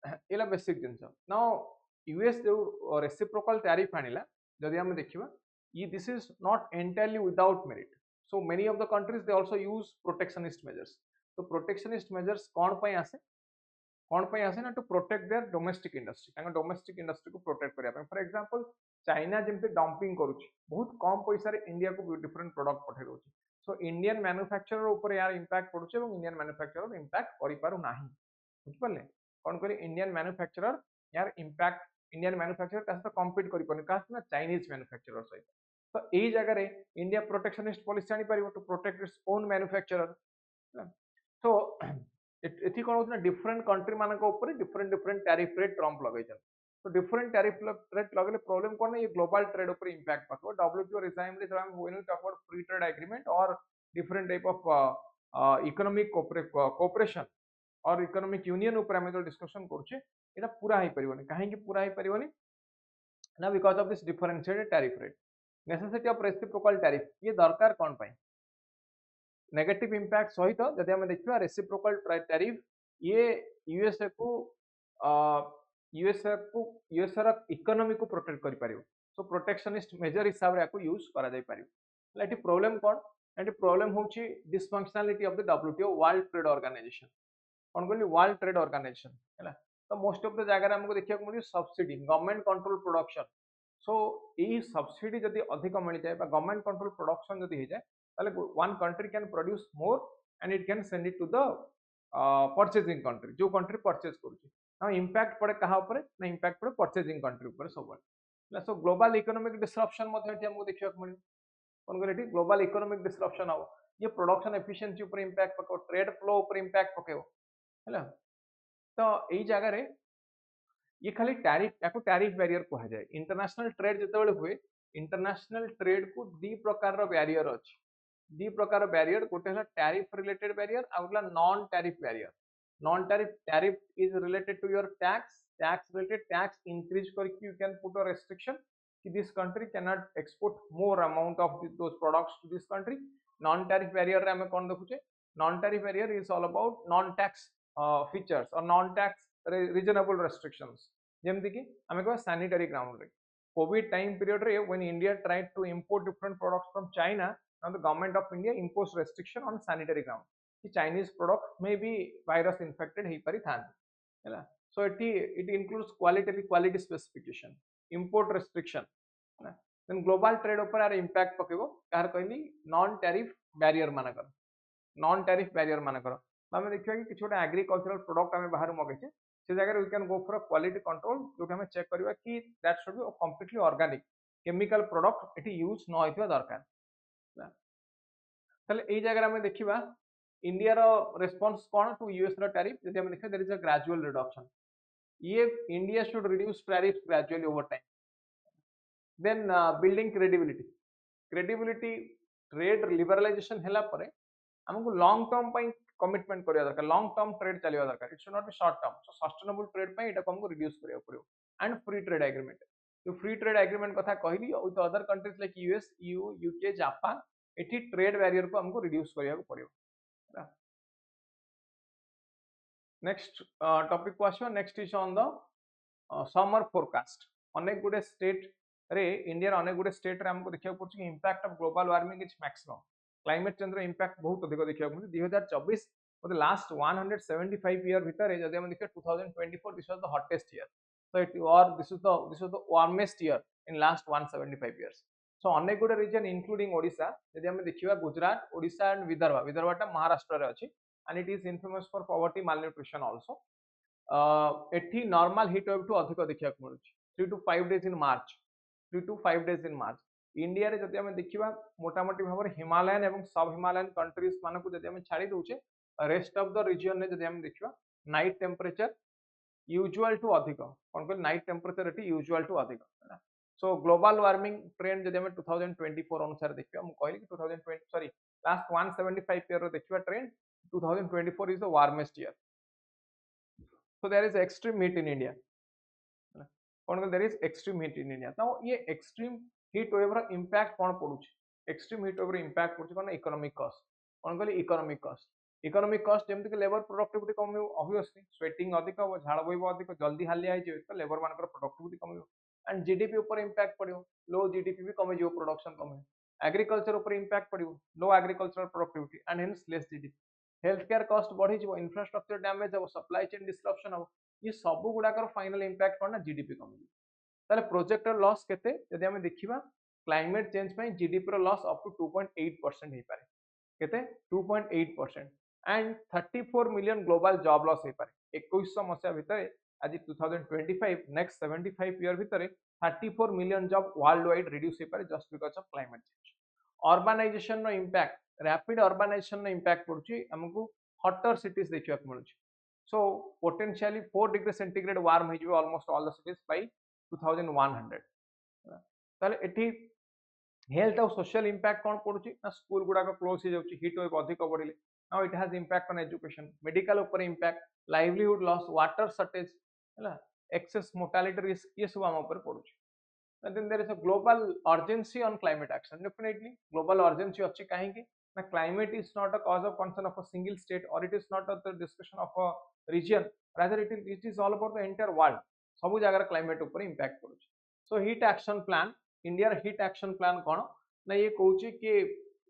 है एला बेसिक जिंस नाउ यूएस जो रेसिप्रोकल टैरिफ आनिला जदि हम देखिबा ये this is not entirely without merit so many of the countries they also use protectionist measures तो प्रोटेक्शनिस्ट मेजर्स कौन पई आसे कौन पे आसे ना to protect their domestic industry को प्रोटेक्ट करिया फॉर एग्जांपल चाइना जेमते डंपिंग करूची बहुत कम पैसा रे इंडिया को डिफरेंट प्रोडक्ट पठे दोची सो इंडियन मैन्युफैक्चरर ऊपर यार इंपैक्ट पडुचे एवं इंडियन मैन्युफैक्चरर इंपैक्ट करि पारु नाही बुझ पाले कौन करी इंडियन मैन्युफैक्चरर यार इंपैक्ट इंडियन मैन्युफैक्चरर का साथ कॉम्पीट करि पारु का ना चाइनीज मैन्युफैक्चरर सहित तो एई जगह रे इंडिया प्रोटेक्शनिस्ट पॉलिसी आनी पारिबो to protect its own manufacturer तो एथि कौन होता डिफरेंट कंट्री मानक ऊपर डिफरेंट टैरिफ रेट ट्रम्प लगे तो डिफरेंट टैरिफ रेट लगले प्रॉब्लम कौन है ये ग्लोबल ट्रेड ऊपर इंपैक्ट पड़ो WTO regime when we talk about free trade agreement और different type of economic cooperation और इकोनॉमिक यूनियन ऊपर हम जो डिस्कशन करछे एटा पूरा ही परिबोनी काहे कि पूरा ही परिबोनी ना because of this differentiated tariff rate necessity of reciprocal tariff ये दरकार कौन पाई नेगेटिव इंपैक्ट सहित जदि हम देखिबा रेसिप्रोकल टैरिफ ये यूएसए को यूएसए रा इकोनॉमी को प्रोटेक्ट करि पारिबो सो प्रोटेक्शनिस्ट मेजर हिसाब रे को यूज करा जाय पारिबो एटी प्रॉब्लम कोन एटी प्रॉब्लम होची dysfunctionality of the WTO world trade organisation कोन कहली वर्ल्ड ट्रेड ऑर्गेनाइजेशन हैला तो मोस्ट ऑफ द जगह हमको देखिया को मिली subsidy government control production so यही सब्सिडी जदि अधिक मिल जाए गवर्नमेंट कंट्रोल प्रोडक्शन जदि हो जाए one country can produce more and it can send it to the purchasing country जो कंट्री परचेज कर इम्पैक्ट पड़े क्या ना इम्पैक्ट पड़े परचेजिंग कंट्री ऊपर सब सो ग्लोबल इकोनॉमिक डिसरप्शन हमको देखा मिले कौन कर ग्लोबल इकोनॉमिक डिसरप्शन हम ये प्रोडक्शन एफिशिएंसी ऊपर इम्पैक्ट पकेव ट्रेड फ्लो ऊपर इम्पैक्ट पकेव है तो यही जगह रे ये खाली टैरिफ बैरियर कह जाए इंटरनेशनल ट्रेड जिते हुए इंटरनेशनल ट्रेड को दी प्रकार बैरियर अच्छी दी प्रकार बैरियर गोटे है टैरिफ रिलेटेड बैरियर आ गला non tariff barrier non tariff is related to your tax related tax increase करके you can put a restriction कि this country can not export more amount of those products to this country non tariff barrier रे हमें कौन देखुचे non tariff barrier is all about non tax features और नॉन टैक्स रिजनेबल रेस्ट्रिक्शंस जेमती कि हमें कह सैनिटरी ग्राउंड रे कोविड टाइम पीरियड रे when India tried to import different products from China now the government of India imposed restriction on sanitary ground कि Chinese product may be virus infected ही परी थान है so it includes quality specification import restriction है then global trade ऊपर आर impact पकेबो कार कहली non tariff barrier मानकर आमे देखिबा कि किछ गोटे एग्रीकल्चरल प्रोडक्ट आमे बाहर मगैछे से जगह we can go for quality control जो आम चेक करवा कि that should be completely organic chemical product ये यूज न होइथिबा दरकार ताले एई जगह आम देखा इंडिया रेस्पॉन्स कौन टू यूएस टैरिफ जब हम देखा there is a gradual reduction ये India should reduce tariff gradually over time then building credibility trade liberalisation है आमको लॉन्ग टर्म कमिटमेंट करिया दरकार लॉन्ग टर्म ट्रेड चलिया दरकार it should not be short term so sustainable trade पे एटा हमको रिड्यूस करिया पड़ियो एंड फ्री ट्रेड एग्रीमेंट जो फ्री ट्रेड एग्रीमेंट कथा कहली with other countries like US EU UK Japan एठी ट्रेड बैरियर को हमको रिड्यूस करिया पड़ियो नेक्स्ट टॉपिक को आसो next is on the summer forecast अनेक गुडे स्टेट रे इंडिया अनेक गुडे स्टेट रे हमको देखिया पड़छ impact of global warming is maximum climate change रो इंपैक्ट बहुत अधिक देखिया पड़छ 2024 फॉर द लास्ट 175 ईयर भीतर जदि हम देखिया 2024 this was the hottest year so it और this is the warmest year in last 175 years so अनेक गुडे रीजन इंक्लूडिंग ओडिशा जदि हम देखिया गुजरात ओडिशा एंड विदर्भा महाराष्ट्र रे अछि and it is infamous for poverty malnutrition also एठी नॉर्मल हीट वेव टू अधिक देखिया मिलुछ 3 to 5 days in March 3 to 5 days in March India रे जदि हम देखिबा मोटामोटी भाबर हिमालयन एवं सब हिमालयन कंट्रीज मानकु जदि हम छाड़ी दोचे रेस्ट ऑफ द रीजन रे जदि हम देखिबा नाइट टेंपरेचर यूजुअल टू अधिक कोन को नाइट टेंपरेचर एटी यूजुअल टू अधिक सो ग्लोबल वार्मिंग ट्रेंड जदि हम 2024 अनुसार देखिबा हम कहली कि 2020 सॉरी लास्ट 175 ईयर रो देखिबा trend 2024 is the warmest year. So there is extreme heat in India. There is extreme heat in India. Now ये extreme heat wave रा impact कौन पड़ुछ? Extreme heat wave रा impact पड़ुछ कौन economic cost. कौन कहली economic cost. Economic cost जेमति कि labor productivity कम हो obviously sweating अधिक हो झाड़ बोइबो अधिक जल्दी हालिया आइ जे तो labor मानकर productivity कम हो and GDP ऊपर impact पड़ियो low GDP भी कम जो production कम है agriculture ऊपर impact पड़ियो low agricultural productivity and hence less GDP health care cost बढ़ी जीवो इंफ्रास्ट्रक्चर डैमेज हो सप्लाई चेन डिस्ट्रप्शन हो ये सब गुडाकर फाइनल इंपैक्ट कोन ना जीडीपी कमी ताले प्रोजेक्टर लॉस केते यदि हम देखिबा क्लाइमेट चेंज पे जीडीपी रो लॉस अप टू 2.8% हे पारे केते 2.8% and 34 million global job loss हे पारे 2100 मसिया भितर आज 2025 नेक्स्ट 75 ईयर भितर 34 million job world wide reduce हे पारे just because of climate change urbanisation नो इंपैक्ट रैपिड अर्बानाइजेशन नो इंपैक्ट पड़ुची हमको हॉटर सिटीज देखिया मिलुची so potentially 4 degree centigrade warm हो almost all the cities by 2100 ताले एठी हेल्थ और सोशल इंपैक्ट कौन पड़ुची ना स्कूल गुडा क्लोज हो जाउची हीट वेव अधिक बढ़िले now it has impact on education medical ऊपर impact livelihood loss water shortage हैला एक्सेस मोर्टालिटी रिस्क ये सब हम ऊपर पड़ुची and then there is a global urgency on climate action definitely global urgency अच्छी कहेंगे ना climate is not a cause of concern of a single state or it is not the discussion of a region rather it is all about the entire world सब जगह climate ऊपर impact पड़ुଛି so heat action plan India heat action plan कौन ना ये कहूची कि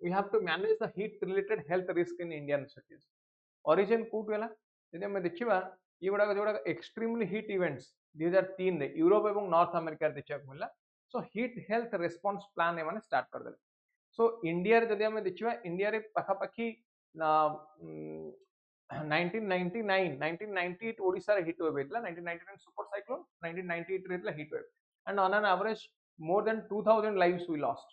we have to manage the heat related health risk in Indian cities origin कोट वेला यदि हम देखिबा ये गुडा एक्सट्रीमली हिट इवेंट्स 2003 रे यूरोप एवं नॉर्थ अमेरिका देखिया मिलला so heat health response plan एमाने स्टार्ट कर देले सो इंडिया रे जदि हम देखिबा इंडिया रे पाखापाखी 1998 ओडिसा रे हिट वेव हेतला 1999 सुपर साइक्लोन 1998 रे हेतला heat wave and on an average more than 2000 lives we lost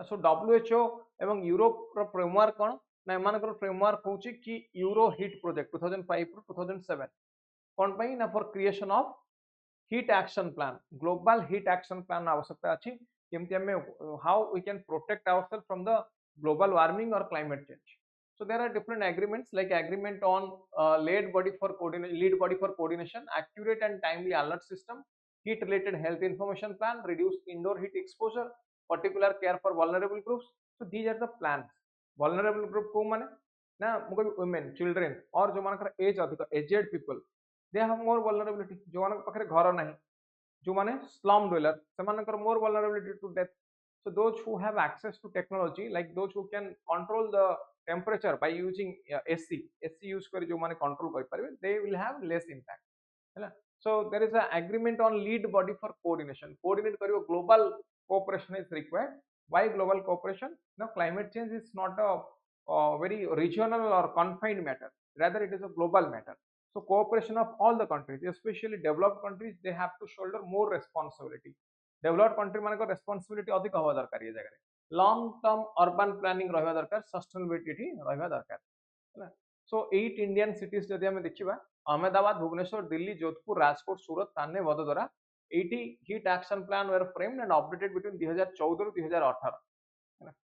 so WHO एवं यूरोप रो फ्रेमवर्क कोन ना एमानकर फ्रेमवर्क होची कि यूरो हिट प्रोजेक्ट 2005 टू 2007 कौन पाई ना for creation of heat action plan global heat action plan आवश्यकता अच्छी केमती हमें how we can protect ourselves from the global warming और climate change so there are different agreements like agreement on lead body for coordination accurate and timely alert system heat related health information plan reduce indoor heat exposure particular care for vulnerable groups so these are the plans vulnerable group को माने ना वुमेन चिल्ड्रेन और जो मानकर एज अधिक aged people they have more vulnerability जो मान पाखरे घर नाही जो माने स्लम ड्वेलर से मानकर more vulnerability to death so those who have access to technology like those who can control the temperature by using AC use कर जो माने control कर पारे they will have less impact है ना so there is a agreement on lead body for coordinate करियो global cooperation is required why global cooperation now climate change is not a very regional or confined matter rather it is a global matter So cooperation of all the countries, especially developed countries, they have to shoulder more responsibility. Developed country मानक responsibility अधिक हवा दरकार ये जगह long term urban planning रहिबा दरकार sustainability रहिबा दरकार है। सो 8 इंडियन सिटीज जदि आमे देखिबा Ahmedabad Bhubaneswar Delhi Jodhpur Rajkot Surat Thane Vadodara 80 heat action plan were framed and updated between 2014 to 2018।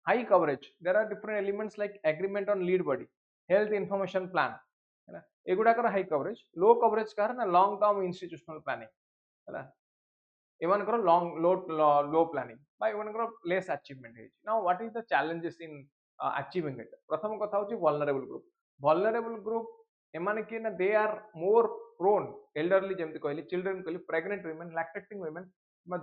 High coverage there are different elements like agreement on lead body health information plan है एगुड़ाकर हाई कवरेज लो कवरेज कार ना लॉन्ग टर्म इंस्टीट्यूशनल प्लानिंग है एमानकर लॉन्ग लो प्लानिंग बा एमानकर लेस अचीवमेंट है। Now what is the challenges in achieving it प्रथम कथा होची वल्नरेबल ग्रुप एमाने के ना they are more prone elderly जेमति कहली चिल्ड्रन कहली pregnant women lactating women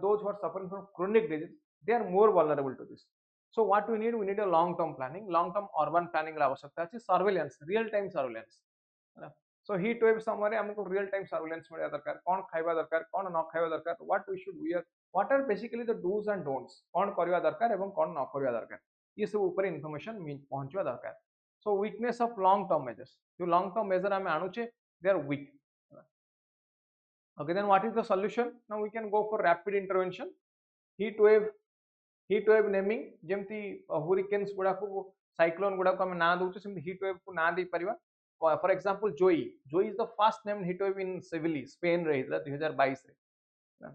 those who are suffering from chronic disease they are more vulnerable to this. So what we need a long term planning, long term urban planning ला आवश्यकता है सर्वेलेंस रियल टाइम सर्वेलेंस है। सो हीट वेव समय हमको रियल टाइम सर्वेलेंस मिलवा दरकार कौन खाइबा दरकार कौन न खाइबा दरकार what we should wear what are basically the dos and don'ts कौन करवा दरकार एवं कौन न करवा दरकार ये सब ऊपर इन्फॉर्मेशन पहुंचवा दरकार। So weakness of long term measures जो लॉन्ग टर्म मेजर आम आणुचे they are weak. Okay, then what is the solution? Now we can go for rapid intervention. Heat wave naming जेमती hurricanes गुड़ा को cyclone गुड़ा को हमें ना दूचे सेमती heat wave को ना दे परिवा। For example, Joey is the first named heat wave in Seville, Spain रही था 2022 रे।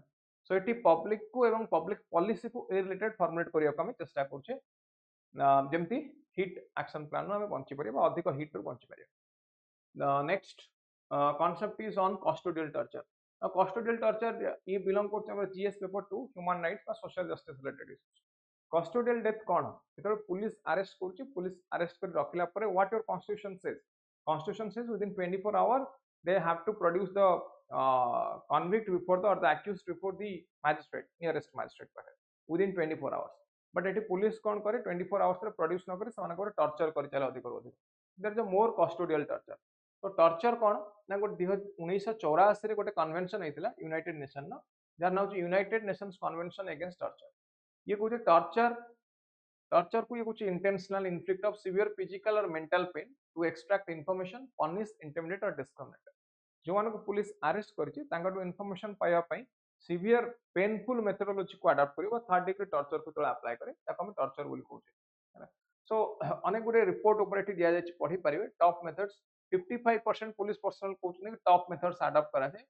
So इटी public को एवं public policy को related formulate करिया को हमें चेष्टा करछे जेमती heat action plan में हमें पहुंची परिवा अधिक heat रो पहुंची परिवा। The next concept is on custodial torture. Custodial torture ये belong करते हैं GS पेपर 2 ह्यूमन राइट्स का social justice related issues. Custodial death कौन जेतबे पुलिस अरेस्ट करछि पुलिस अरेस्ट कर रखला परे what your constitution says within 24 hour they have to produce the convict before the or the accused before the magistrate nearest magistrate पर within 24 hours but eighty police कौन करे 24 आवर्स रे प्रोड्यूस न करे समान करे टॉर्चर कर चला अधिक अधिक there is a more custodial torture. तो टॉर्चर कौन ना गोटे 1984 रे गोटे कन्वेंशन होइतिला यूनाइटेड नेशन नो जार now United Nations convention against torture. ये कहते टॉर्चर को ये कुछ intentional inflict of severe physical और mental pain to extract information punish intimidate और डिस्क्रिमिनेट जो मानको पुलिस अरेस्ट करछि तांगटो इन्फॉर्मेशन पाया पई सिवियर पेनफुल मेथोडोलॉजी को अडॉप्ट करिवो थर्ड डिग्री टॉर्चर को तो अप्लाई करे ताको हम टॉर्चर बोली कहउछे। सो अनेक गुडे रिपोर्ट ऊपर एठी दिया जाय पढी परिवे टॉप मेथड्स 55% पुलिस पर्सनल कहउछन टॉप मेथड्स अडॉप्ट करा जाय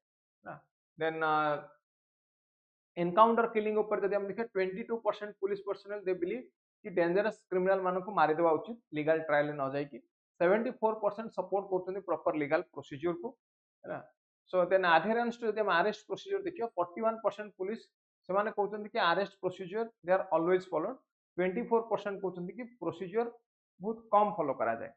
ना। देन एनकाउंटर किलिंग ऊपर जदि हम देखे 22% पुलिस पर्सनल दे बिलीव कि डेंजरस क्रिमिनल मानक मारि देबा उचित लीगल ट्रायल न जाय कि 74% सपोर्ट करछन प्रॉपर लीगल प्रोसीजर को है। सो देन अधेरेंस टू जदि हम अरेस्ट प्रोसीजर देखियो 41% पुलिस से माने कहउछन कि arrest procedure they are always followed 24% कहउछन कि प्रोसीजर बहुत कम फॉलो करा जाय।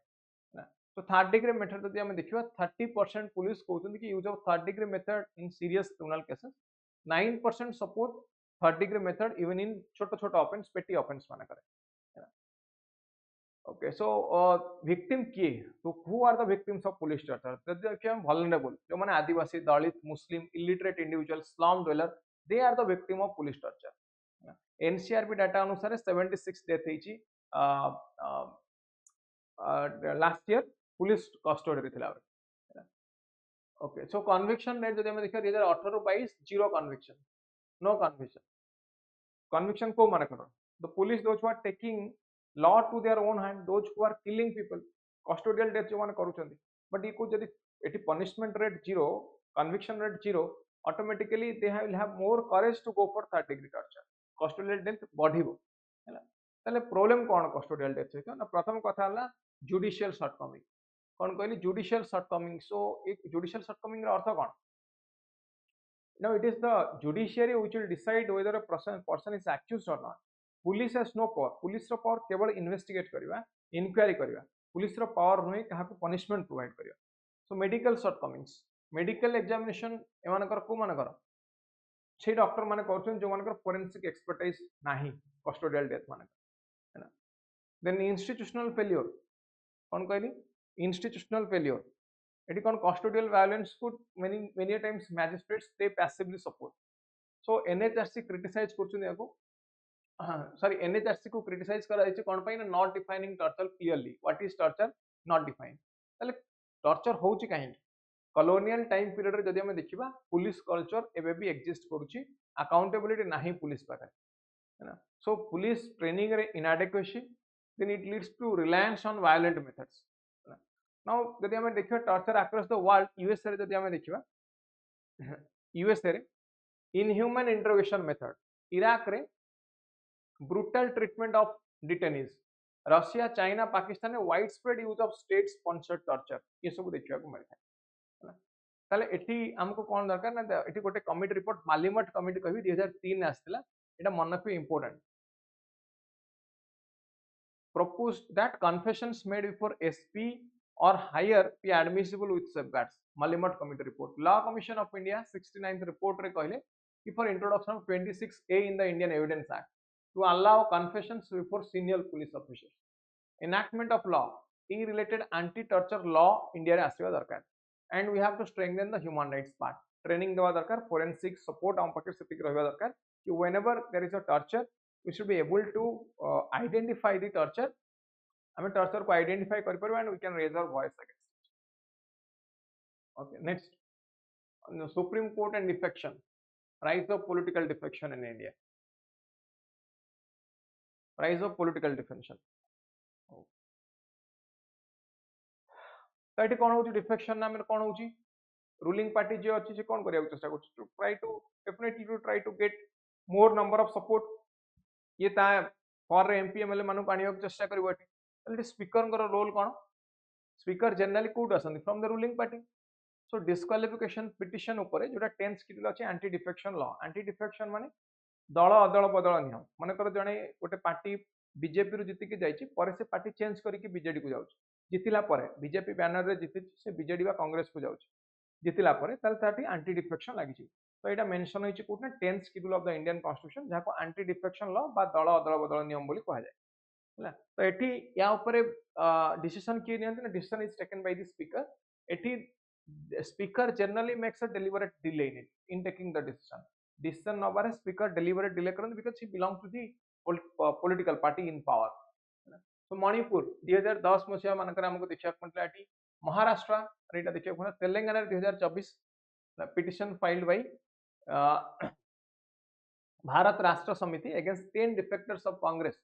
तो थर्ड डिग्री मेथड जदि हम देखियो 30% पुलिस कहउछन कि use of third degree method in serious criminal cases 9% support third degree method even in छोट छोट ऑफेंस पेटी ऑफेंस माने करे। ओके सो विक्टिम किए तो who are the victims of police torture जदि देखियो हम वल्नरेबल जो माने Adivasi Dalit Muslim illiterate individual slum dweller they are the victim of police torture. NCRB data अनुसार 76 डेथ हेची लास्ट ईयर पुलिस कस्टडी रे थिला। ओके सो कन्विक्शन रेट जदि हम देखियो 2018 22 जीरो कन्विक्शन नो कन्विक्शन को माने करो the police those who are taking law to their own hand those who are killing people custodial death जो माने करूछंती बट इको जदि एटी punishment rate zero conviction rate zero automatically they will have more courage to go for third degree torture custodial death बढ़िबो हैला। ताले प्रॉब्लम कोन कस्टोडियल डेथ सहित ना प्रथम कथा हला जुडिशियल शॉर्टकमिंग कौन कहली जुडिशियल शॉर्टकमिंग। सो एक जुडिशियल शॉर्टकमिंग रा अर्थ कौन now it is the judiciary which will decide whether a person is accused or not. Police has no power police रो पावर केवल इन्वेस्टिगेट करबा इंक्वायरी करबा पुलिस रो पावर नुहे कहा को पनिशमेंट प्रोवाइड करबा। So medical shortcomings medical examination एमानकर को मानकर से डॉक्टर माने करछन जो मानकर फोरेंसिक एक्सपर्टाइज नाही कस्टोडियल डेथ मानकर है ना। देन इंस्टीट्यूशनल फेल्योर कौन कहली इंस्टीट्यूशनल फेल्योर एटी कौन कस्टोडियल वायलेंस को many times magistrates they passively support. So NHRC criticise करछन याको सॉरी एनएचआरसी को क्रिटिसाइज करा जायछि कोन पई ना not defining torture clearly what is torture not define ताले टॉर्चर होउछि काहे कॉलोनियल टाइम पीरियड रे जदि हम देखिबा पुलिस कल्चर एबे भी एग्जिस्ट करूची अकाउंटेबिलिटी नाही पुलिस पाखरे है ना सो पुलिस ट्रेनिंग रे inadequacy then it leads to reliance on violent methods now जदि हम देखिबा torture across the world USA रे जदि हम देखिबा यूएसए रे इनह्यूमन इंटरोगेशन मेथड इराक रे brutal treatment of detainees Russia China Pakistan में wide spread use of state sponsored torture ये सब देखा मिलता है ताले एठी हमको कौन दरकार ना एठी गोटे कमिटी रिपोर्ट मालिमट कमिटी कहि 2003 आस्तिला एटा मन रखियो important proposed that confessions made before SP or higher be admissible with safeguards Malimat committee report law commission of india 69th report re कहले कि for introduction of 26A in the indian evidence act to allow confessions before senior police officers enactment of law e related anti torture law india रे आसीबा दरकार and we have to strengthen the human rights part training देवा दरकार forensic support हम पाके सेतिक रहबा दरकार कि whenever there is a torture we should be able to identify the torture हमें torture को identify कर परबा and we can raise our voice against it okay next supreme court and defection rise of political defection in india rise of political defection तो ये कौन होची डिफेक्शन नाम कौन होची रूलिंग पार्टी जे अछि से कौन करिया चेष्टा करछ to try to definitely to try to get more number of support ये ता फॉर एमपी एमएलए मानु पानिया चेष्टा करबो एठी तले स्पीकर कर रोल कौन स्पीकर जनरली कोड आसन from the ruling party so disqualification petition ऊपर जोटा 10 शेड्यूल अछि एंटी डिफेक्शन माने दल अदल बदल नियम माने कर जणे गोटे पार्टी बीजेपी रु जिति के जाईची पर से पार्टी चेंज करके बीजेडी को जाउची जितिला परे बीजेपी बैनर रे जिति से बीजेडी बा कांग्रेस को जाउची जितिला परे ताल ताटी एंटी डिफेक्शन लागि छी तो एटा मेंशन होइची कोटना 10th schedule of the Indian constitution जहा को एंटी डिफेक्शन लॉ बा दल अदल बदल नियम बोली कहा जाय हला तो एठी या ऊपर डिसीजन के नियंत ना decision is taken by the speaker एठी speaker generally makes a deliberate delay in taking the decision नबारे स्पीकर डेलिबरेट डिले करन because he belong to the political party in power तो मणिपुर 2010 मसीहा मानकर हमको देखा मिलता महाराष्ट्र रेटा देखा Telangana 2024 petition filed by Bharat राष्ट्र समिति against 10 defectors of Congress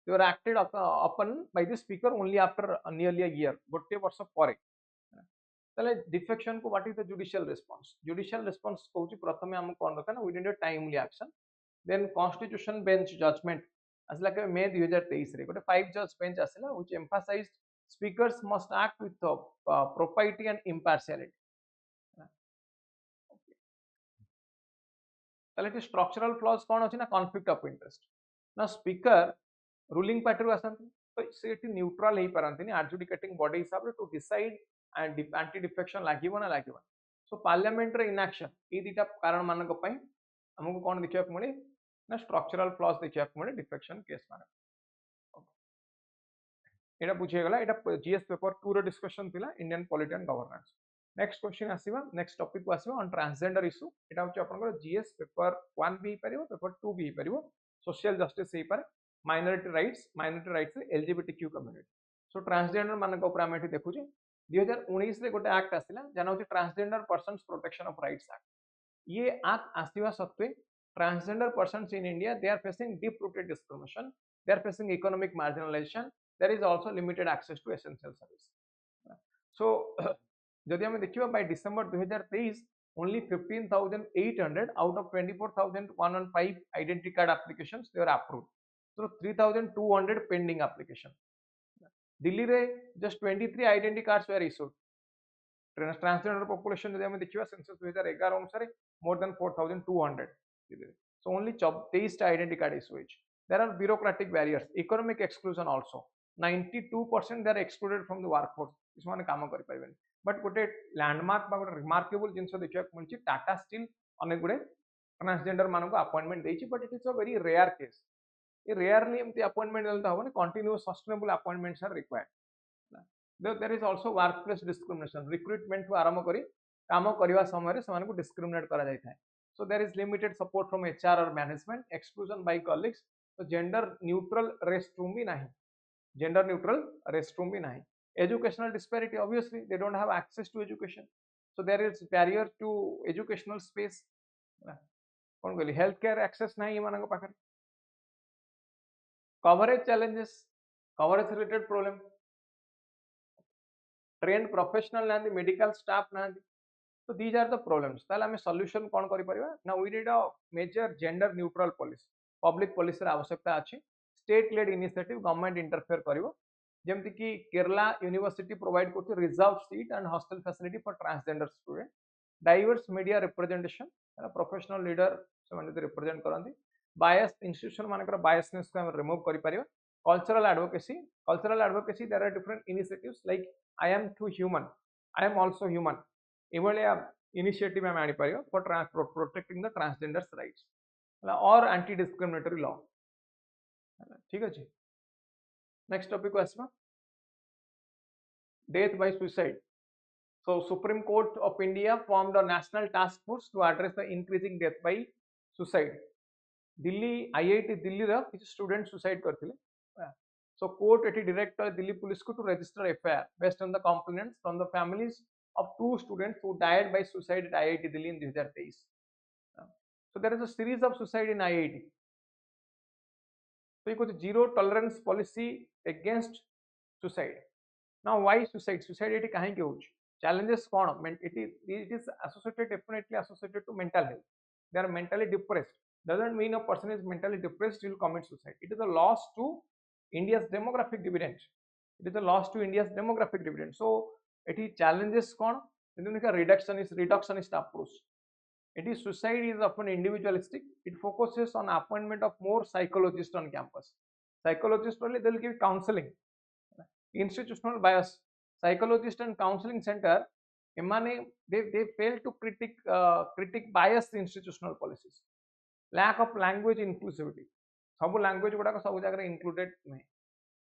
they were acted upon by the speaker only after nearly a year गोटे वर्ष परे तले डिफेक्शन को what is the judicial response कहूची प्रथमे हम कोन रखना we need a timely action then constitution bench judgement असला के मे 2023 रे गोटे 5 जज बेंच आसिला which emphasised speakers must act with propriety and impartiality तले स्ट्रक्चरल फ्लॉज कोन अछि ना कॉन्फ्लिक्ट ऑफ इंटरेस्ट ना स्पीकर रूलिंग पार्टी आसती तो से न्यूट्रल हो पारती एडजुडिकेटिंग बॉडी हिसाब से to decide and anti defection लगे ना लगे सो पार्लियामेंट इनएक्शन ये दुटा कारण मानक हमको कौन देखा मिले ना स्ट्रक्चरल फ्लॉज देखा मिले डिफेक्शन केस मान यहाँ बुझीगला यहाँ जीएस पेपर 2 रो डिस्कशन थिला Indian polity and governance next question आसीबा नेक्स्ट टॉपिक को आसीबा ऑन ट्रांसजेंडर इशू एटा होची आपनकर जीएस पेपर 1 भी परिबो पेपर 2 भी परिबो सोशल जस्टिस हे पारे minority rights LGBTQ community so transgender मानक ऊपर हम एठी देखुची 2019 रे गोटे एक्ट आसिला जाना होची transgender persons protection of rights act ये एक्ट आसीवा सत्वे transgender persons in India they are facing deep rooted discrimination they are facing economic marginalisation there is also limited access to essential service so जदि हम देखिबा by December 2023 only 15,800 out of 24,115 identity card applications they were approved so 3,200 pending application Delhi रे just 23 identity cards were issued transgender population जदि हम देखिबा सेंसस 2011 अनुसार more than 4,200 so only 23 identity card issued there are bureaucratic barriers economic exclusion also 92% they are excluded from the workforce इस माने काम करि पाइबेन बट गोटे लैंडमार्क बा गोटे रिमार्केबल जिंस देखा मिलची टाटा स्टील अनेक गुडे ट्रांसजेंडर मानक अपॉइंटमेंट देछि but it is a very rare case ये रेयरली एमती अपॉइंटमेंट देल हबने continuous sustainable appointments are required there is also workplace discrimination recruitment को आरंभ करी काम करबा समय रे समान को डिस्क्रिमिनेट करा जाय थाए so there is limited support from HR और मैनेजमेंट एक्सक्लूजन बाय कॉलीग्स तो जेंडर न्यूट्रल रेस्टरूम भी नहीं जेंडर न्यूट्रल रेस्टरूम भी नहीं educational disparity obviously they don't have access to education so there is barrier to educational space कौन कहली हेल्थ केयर एक्सेस नहीं एमान पाखे coverage challenges coverage related problem trend professional ना मेडिकल स्टाफ ना so these are the problems ताले हमें solution कौन करि परिबा now we need a major gender neutral policy public policy रा आवश्यकता अछि state led initiative government interfere करिवो जेमति कि केरला यूनिवर्सिटी प्रोवाइड करते reserve seat and hostel facility for transgender student diverse media representation professional leader से रिप्रेजेंट करती बायस इंस्टीट्यूशन मानकर बायसनेस को हम रिमूव करि परिबा cultural advocacy there are different initiatives like I am too human I am also human एभलिया इनिशिएटिव हम आनी परिबा for protecting the transgenders rights और एंटी डिस्क्रिमिनेटरी लॉ ठीक अछि नेक्स्ट टॉपिक को आसबा death by suicide. So Supreme Court of India formed a national task force to address the increasing death by suicide. Delhi IIT Delhi रा किसी student suicide करथिले so court eighty direct Delhi police को to register FIR based on the complaints from the families of 2 students who died by suicide at IIT Delhi in 2023. So there is a series of suicide in IIT. So ये कुछ zero tolerance policy against suicide. Now why suicide? Suicide eighty काहे के होछ? Challenges कौन? It is associated definitely associated to mental health. They are mentally depressed. Doesn't mean a person is mentally depressed he will commit suicide. It is a loss to India's demographic dividend. It is a loss to India's demographic dividend. So eighty challenges कौन? Reductionist approach. It is suicide is often individualistic. It focuses on appointment of more psychologists on campus. Psychologists only they will give counseling. Institutional bias psychologist and counseling center they fail to critique biased institutional policies lack of language inclusivity सब language गुडा सब जगह included नहीं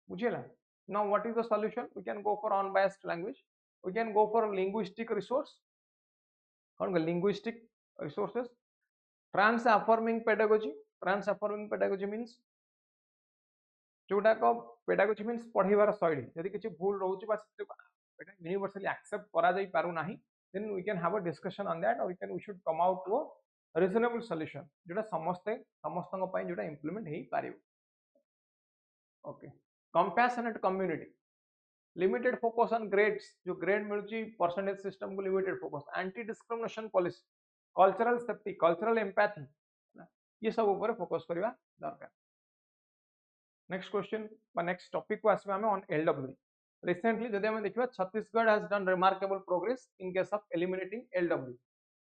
बुझिला now what is the solution we can go for unbiased language we can go for linguistic resource कौन linguistic resources trans affirming pedagogy means जोटा को पेडागोजी मीन्स पढ़ाइबार शैली यदि किसी भूल रोचे बा यूनिवर्सली एक्सेप्ट करा जाई पारु नाही then we can have a discussion on that और we should come out to a reasonable solution जोटा समस्तन पई जोटा इंप्लीमेंट हेई पारिबो okay compassionate community limited focus on grades जो ग्रेड मिलुची परसेंटेज सिस्टम को limited focus anti discrimination policy cultural safety cultural empathy ये सब ऊपर फोकस करबा दरकार नेक्स्ट क्वेश्चन नेक्स्ट टॉपिक को आसबा हमें ऑन एलडब्ल्यू रिसेंटली जदि हम देखिबा Chhattisgarh has done remarkable progress in case of eliminating LWE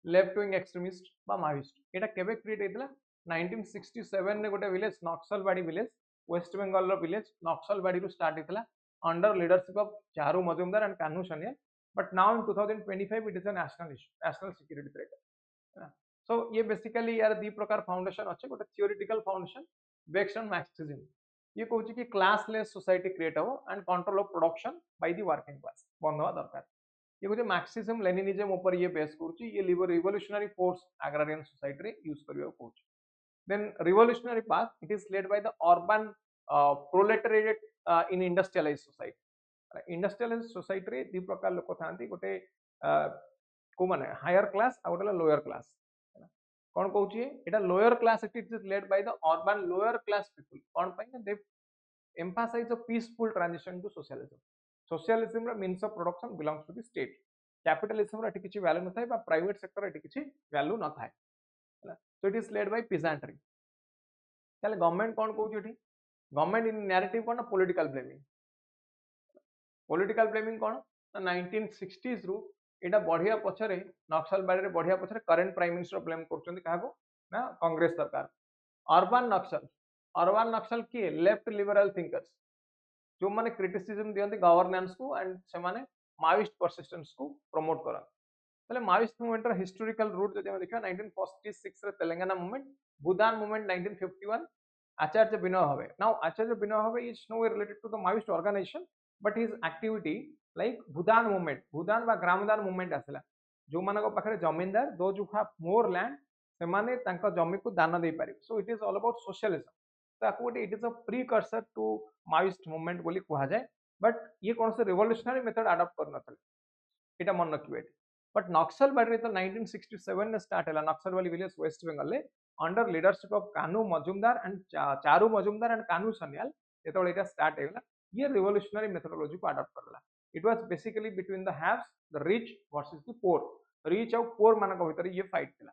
left wing extremist बा माओइस्ट एटा केबे क्रिएट हेतला 1967 ने गोटे विलेज नक्सलबाड़ी विलेज वेस्ट बंगाल रो विलेज नक्सलबाड़ी रो स्टार्ट हेतला under leadership of Charu Majumdar and Kanu Sanyal but now in 2025 it is a national issue national security threat so ये बेसिकली यार दी प्रकार फाउंडेशन अच्छे गोटे theoretical foundation based on Marxism ये कहूँ कि क्लासलेस सोसाइटी क्रिएट हो and control of production by the working class बंद हवा दरकार ये कहूँ मार्क्सिज्म लेनिनिज्म ऊपर ये बेस करूची ये रिवोल्यूशनरी फोर्स एग्रारियन सोसाइटी रे यूज करियो कहूची then revolutionary path it is led by the urban proletariat in industrialise society industrialise society रे दी प्रकार लोक थांती गोटे को माने हायर क्लास आ गोटे लोअर क्लास कौन कहूँ एटा lower class it is led by the urban lower class people कौन पाई they emphasise a peaceful transition to socialism socialism रा means of production belongs to the state capitalism रा किछि वैल्यू न थाए बा प्राइवेट सेक्टर रा किछि वैल्यू न थाए सो it is led bye peasantry ताले गवर्नमेंट कौन कहूँ एठी गवर्नमेंट इन नैरेटिव कौन पॉलिटिकल ब्लेमिंग कौन 1960s रु एटा बढ़िया पछरे नक्सलबाड़ी रे बढ़िया पछरे करंट प्राइम मिनिस्टर ब्लेम करछन काको ना कांग्रेस सरकार अर्बन नक्सल की लेफ्ट लिबरल थिंकर्स जो माने क्रिटिसिज्म दियंती गवर्नेंस को एंड से माने माओइस्ट परसिस्टेंस को प्रमोट करन तले माओइस्ट मूवमेंट रा हिस्टोरिकल रूट जदि हम देखियो 1946 रे Telangana movement Bhoodan movement 1951 Acharya Vinoba Bhave now Acharya Vinoba Bhave is no related to the Maoist organisation but his activity like Bhoodan movement Bhoodan बा ग्रामदान मूवमेंट आसला जो मानक पाखरे जमींदार दो जो हैव मोर लैंड से माने तांका जमी को दान दे पारे so it is all about socialism ताको it is a precursor to Maoist movement बोली कहा जाए बट ये कौन से रिवोल्यूशनरी मेथड अडॉप्ट करना था एटा मन रखिबे बट नक्सलबाड़ी तो 1967 में स्टार्ट है Naxalbari village West Bengal under leadership of Kanu Majumdar and Charu Majumdar and Kanu Sanyal जो स्टार्ट होगा ये रिवोल्यूशनरी मेथोडोलॉजी को अडॉप्ट करला it was basically between the haves the rich versus the poor rich और पोर मान भीतर ये फाइट थिला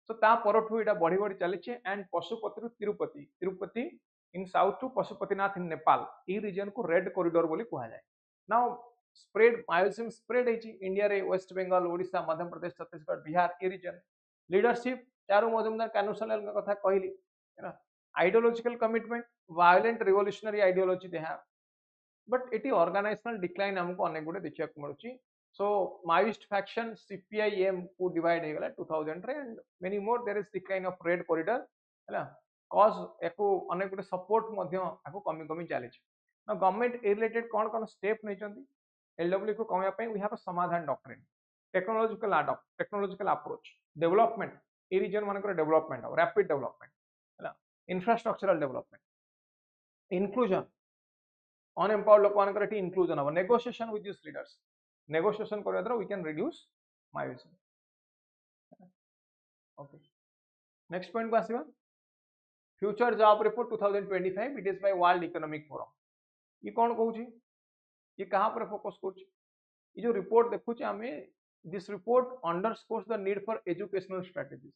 सो ता परठू एटा बढ़ी बढ़ी चली एंड पशुपति रु Tirupati Tirupati in south to Pashupatinath in Nepal ई रीजन को रेड कॉरिडोर बोली कहा जाए नाउ स्प्रेड मायोसिम स्प्रेड है इंडिया रे वेस्ट बेंगल ओडिशा मध्य प्रदेश छत्तीसगढ़ बिहार ए रीजन लीडरशिप चारू मजुमदार कानू सन्याल कथा कहली ideological commitment violent revolutionary ideology they have but इटी ऑर्गेनाइजेशनल डिक्लाइन हमको अनेक गुडे देखा मिलूँ सो माओइस्ट फैक्शन सीपीआईएम को डिवाइड हो गला 2000 रे and many more there is decline of red corridor हैला कॉज एको अनेक गुडे सपोर्ट मध्य आको कमी कमी चली ना गवर्नमेंट ए रिलेटेड कौन कौन स्टेप नहीं एलडब्ल्यू को कमाया पे वी हैव अ समाधान डॉक्ट्रिन टेक्नोलॉजिकल अप्रोच डेवलपमेंट ए रीजन मानकर डेवलपमेंट रैपिड डेवलपमेंट हैला इंफ्रास्ट्रक्चरल डेवलपमेंट इनक्लूजन अनएम्पावर्ड लोक मानकर एटी इनक्लूजन हम negotiation with this leaders negotiation करबा द्वारा we can reduce Maoism okay next point को आसीबा future job report 2025 it is by World economic Forum ये कौन कहूची ये कहां पर फोकस करछ ये जो रिपोर्ट देखुचे हमें this report underscores the need for educational strategies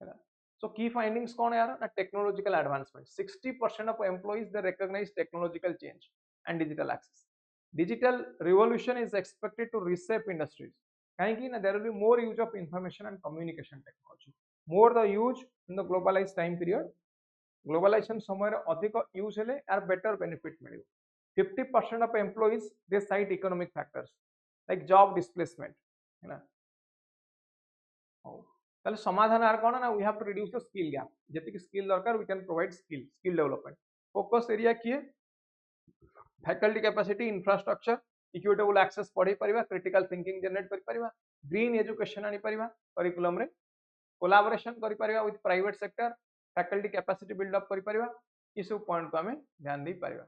है सो की फाइंडिंग्स कौन है यार ना technological advancement 60% of employees they recognise technological change and digital access digital revolution is expected to reshape industries कहीं ना there will be more use of information and communication technology more the use in the globalised time period globalisation समय अधिक यूज हेले यार बेटर बेनिफिट मिले 50% of employees they cite economic factors like job displacement है ना ताले समाधान आर कोन ना we have to reduce the skill gap जति स्किल दरकार we can provide skill development focus area किए faculty capacity infrastructure equitable access पढ़ी परिबा क्रिटिकल थिंकिंग जनरेट करि परिबा ग्रीन एजुकेशन आनी परिबा करिकुलम रे कोलैबोरेशन करि परिबा with private sector faculty capacity build up करि परिबा ई सब पॉइंट को हमें ध्यान दे परिबा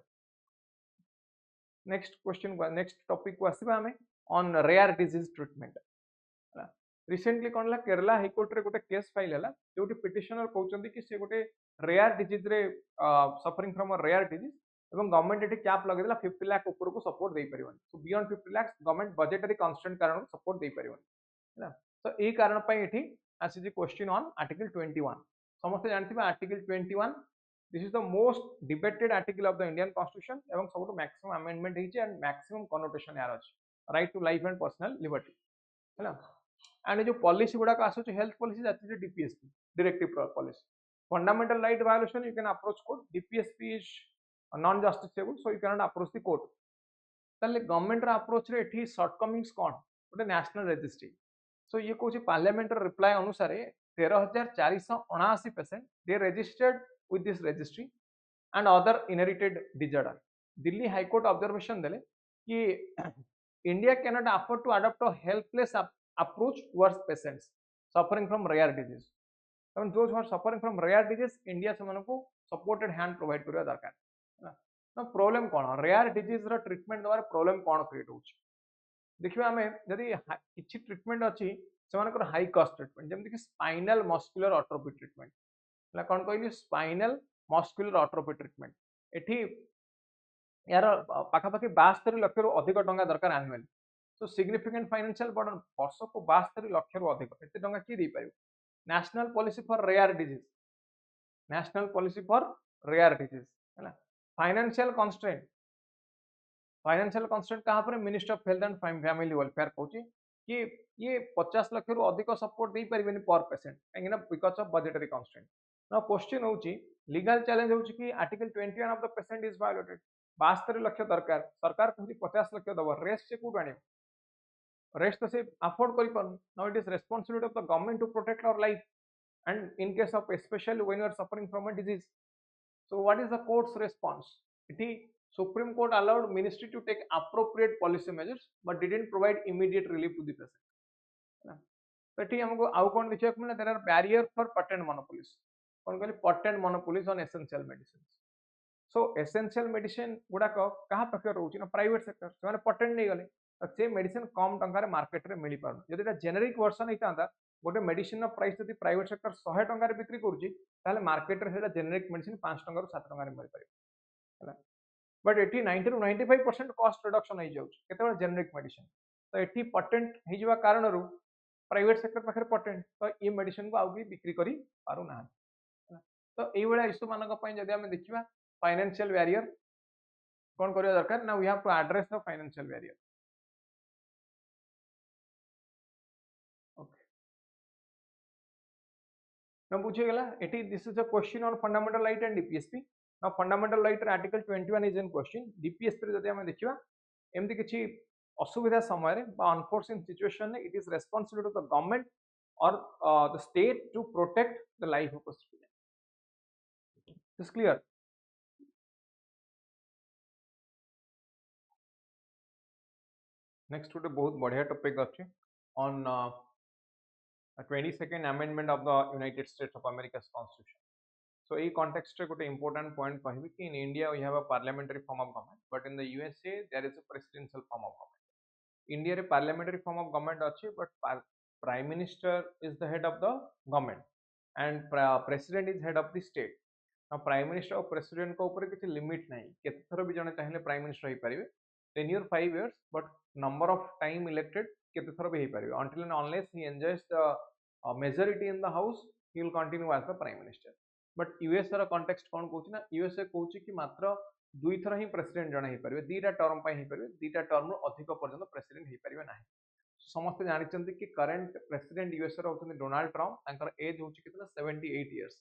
नेक्स्ट क्वेश्चन को नेक्स्ट टॉपिक को आसीबा हमें on rare disease treatment recently कौन है केरला हाईकोर्ट रे गोटे केस फाइल है जो पिटिशनर कहते कि से गोटे रेयर डिजीज रे suffering from a rare disease एवं गवर्नमेंट ये कैप लगे 50 लाख ऊपर को सपोर्ट दे परिबन so beyond 50 lakh government budgetary constant कारण सपोर्ट दे परिबन तो ए कारण पई एठी आसी क्वेश्चन ऑन आर्टिकल 21 समस्त जानथिबा article 21 this is the most debated article of the Indian constitution एवं सब मैक्सिमम अमेंडमेंट हिचे एंड मैक्सिमम कनोटेशन यार अछि right to life and personal liberty है ना एंड जो पॉलिसी गुडा आसुचे health policy that DPSP directive policy fundamental right violation you can approach court DPSP is non justiciable so you can not approach the court ताले गवर्नमेंट रा अप्रोच रे एठी शॉर्टकमिंग्स कोन गोटे नेशनल रजिस्ट्री सो ये कहूँ पार्लियामेंटर रिप्लाय अनुसार 13,479 patient they registered with this registry and other inherited disorder Delhi high court observation देले कि India can not afford to adopt a helpless approach towards patients suffering from rare disease and those who are suffering from rare disease india से मानको supported hand provide करबा दरकार ना प्रॉब्लम कोन rare disease रो ट्रीटमेंट द्वारा प्रॉब्लम कोन क्रिएट होछ देखिबा हमें जदी किछि ट्रीटमेंट अछि से मानकर हाई कॉस्ट ट्रीटमेंट जेम कि स्पाइनल मस्कुलर अट्रोफी ट्रीटमेंट ला कोन कहली स्पाइनल मस्कुलर अट्रोफी ट्रीटमेंट एठी यार पाखापाखि 72 लाख रो अधिक टंका दरकार एनुअल तो सिग्निफिकेंट फाइनेंशियल बर्डन वर्ष को 72 लाख रु अधिक एते टंका की दे पारियो national policy for rare disease national policy for rare disease है ना फाइनेंशियल कांस्टेंट कहां पर minister of health and family welfare कहूची कि ये 50 लाख रु अधिक सपोर्ट दे परिबेनी पर पेशेंट काहेना बिकॉज ऑफ बजेटरी कांस्टेंट ना क्वेश्चन होची लीगल चैलेंज होची कि article 21 of the patient is violated 72 lakh दरकार सरकार कहती 50 लाख दबा रेस्ट से कोड आने रेस्ट तो से अफोर्ड करि पर now it is responsibility of the government to protect our life and in case of specially when you are suffering from a disease so what is the court's response it supreme court allowed ministry to take appropriate policy measures but didn't provide immediate relief to the patient तो एठी हमको आउ कोन देखिया मिले there are barrier for patent monopolies कोन कहली patent monopolies on essential medicine so essential medicine गुडा कहा पाखे रोचे ना प्राइवेट सेक्टर से पेटेंट नहीं गले से मेडिसिन कम टंकार मार्केट रे मिल पार जब जेनेरिक वर्सन होता गोटे मेडिसिन प्राइस जब प्राइवेट सेक्टर 100 टंकार बिक्री करुँच मार्केट रे जेनेरिक मेडिसिन 5 टंकार 7 टंकार मिल पार बट ये 90 ରୁ 95% कॉस्ट रिडक्शन हो जाए जेनेरिक मेडिसिन तो ये पटेंट हो कारण प्राइवेट सेक्टर पाखे पटेंट तो ये मेडिसिन को आगे बिक्री कर पारना तो ये इश्यू मान जब आम देखा फाइनेंशियल बैरियर कौन करवा दरकार ना we have to address the financial barrier ना बुझीगला एटी this is a question on fundamental right and DPSP ना fundamental right article 21 is in question DPSP रे जदि हम देखिबा एमती किछि असुविधा समय रे बा अनफोर्सिन सिचुएशन ने it is responsibility of the government और the state to protect the life of the student is clear next गोटे बहुत बढ़िया टॉपिक अछि on 22nd amendment of the United States of America's constitution. So in context गोटे important point कहबी कि in India we have a parliamentary form of government but in the USA there is a presidential form of government. India रे parliamentary form of government अच्छी but prime minister is the head of the government and president is head of the state. Now prime minister और president को ऊपर किसी limit नहीं केते थर भी जने चाहिए prime minister he परिवे tenure 5 years but number of time elected केते थर भी परिवे until and unless he enjoys the majority in the house he will continue as the prime minister but US रा context कौन कहूची ना USA कहूची कि मात्र दुई थर ही प्रेसिडेंट जने ही परिवे दीटा टर्म पाई ही परिवे दीटा टर्म रो अधिक पर्यंत प्रेसिडेंट ही परिवे नाही समस्त जानिचंती कि करंट प्रेसिडेंट यूएस रो होतनी डोनाल्ड ट्रम्प तांकर एज होची कितना 78 इयर्स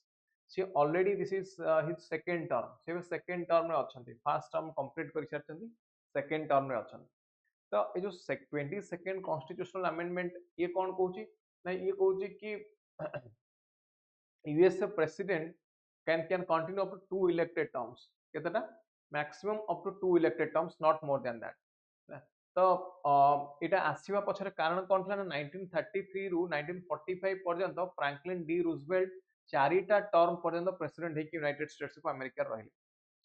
सी already this is his second term से सेकंड टर्म रे अछंती फर्स्ट टर्म कंप्लीट करि सारचंती सेकंड टर्म रे अछंती तो ए जो 22nd कॉन्स्टिट्यूशनल अमेंडमेंट ये कौन कहूची ना ये कहूची कि US president can continue up to 2 elected terms केतना maximum up to 2 elected terms not more than that तो इटा आसीबा पछरे कारण कोन थला ना 1933 रु 1945 पर्यंत फ्रैंकलिन डी रूजवेल्ट चारिटा टर्म पर्यंत प्रेसिडेंट हे यूनाइटेड स्टेट्स ऑफ अमेरिका रहिले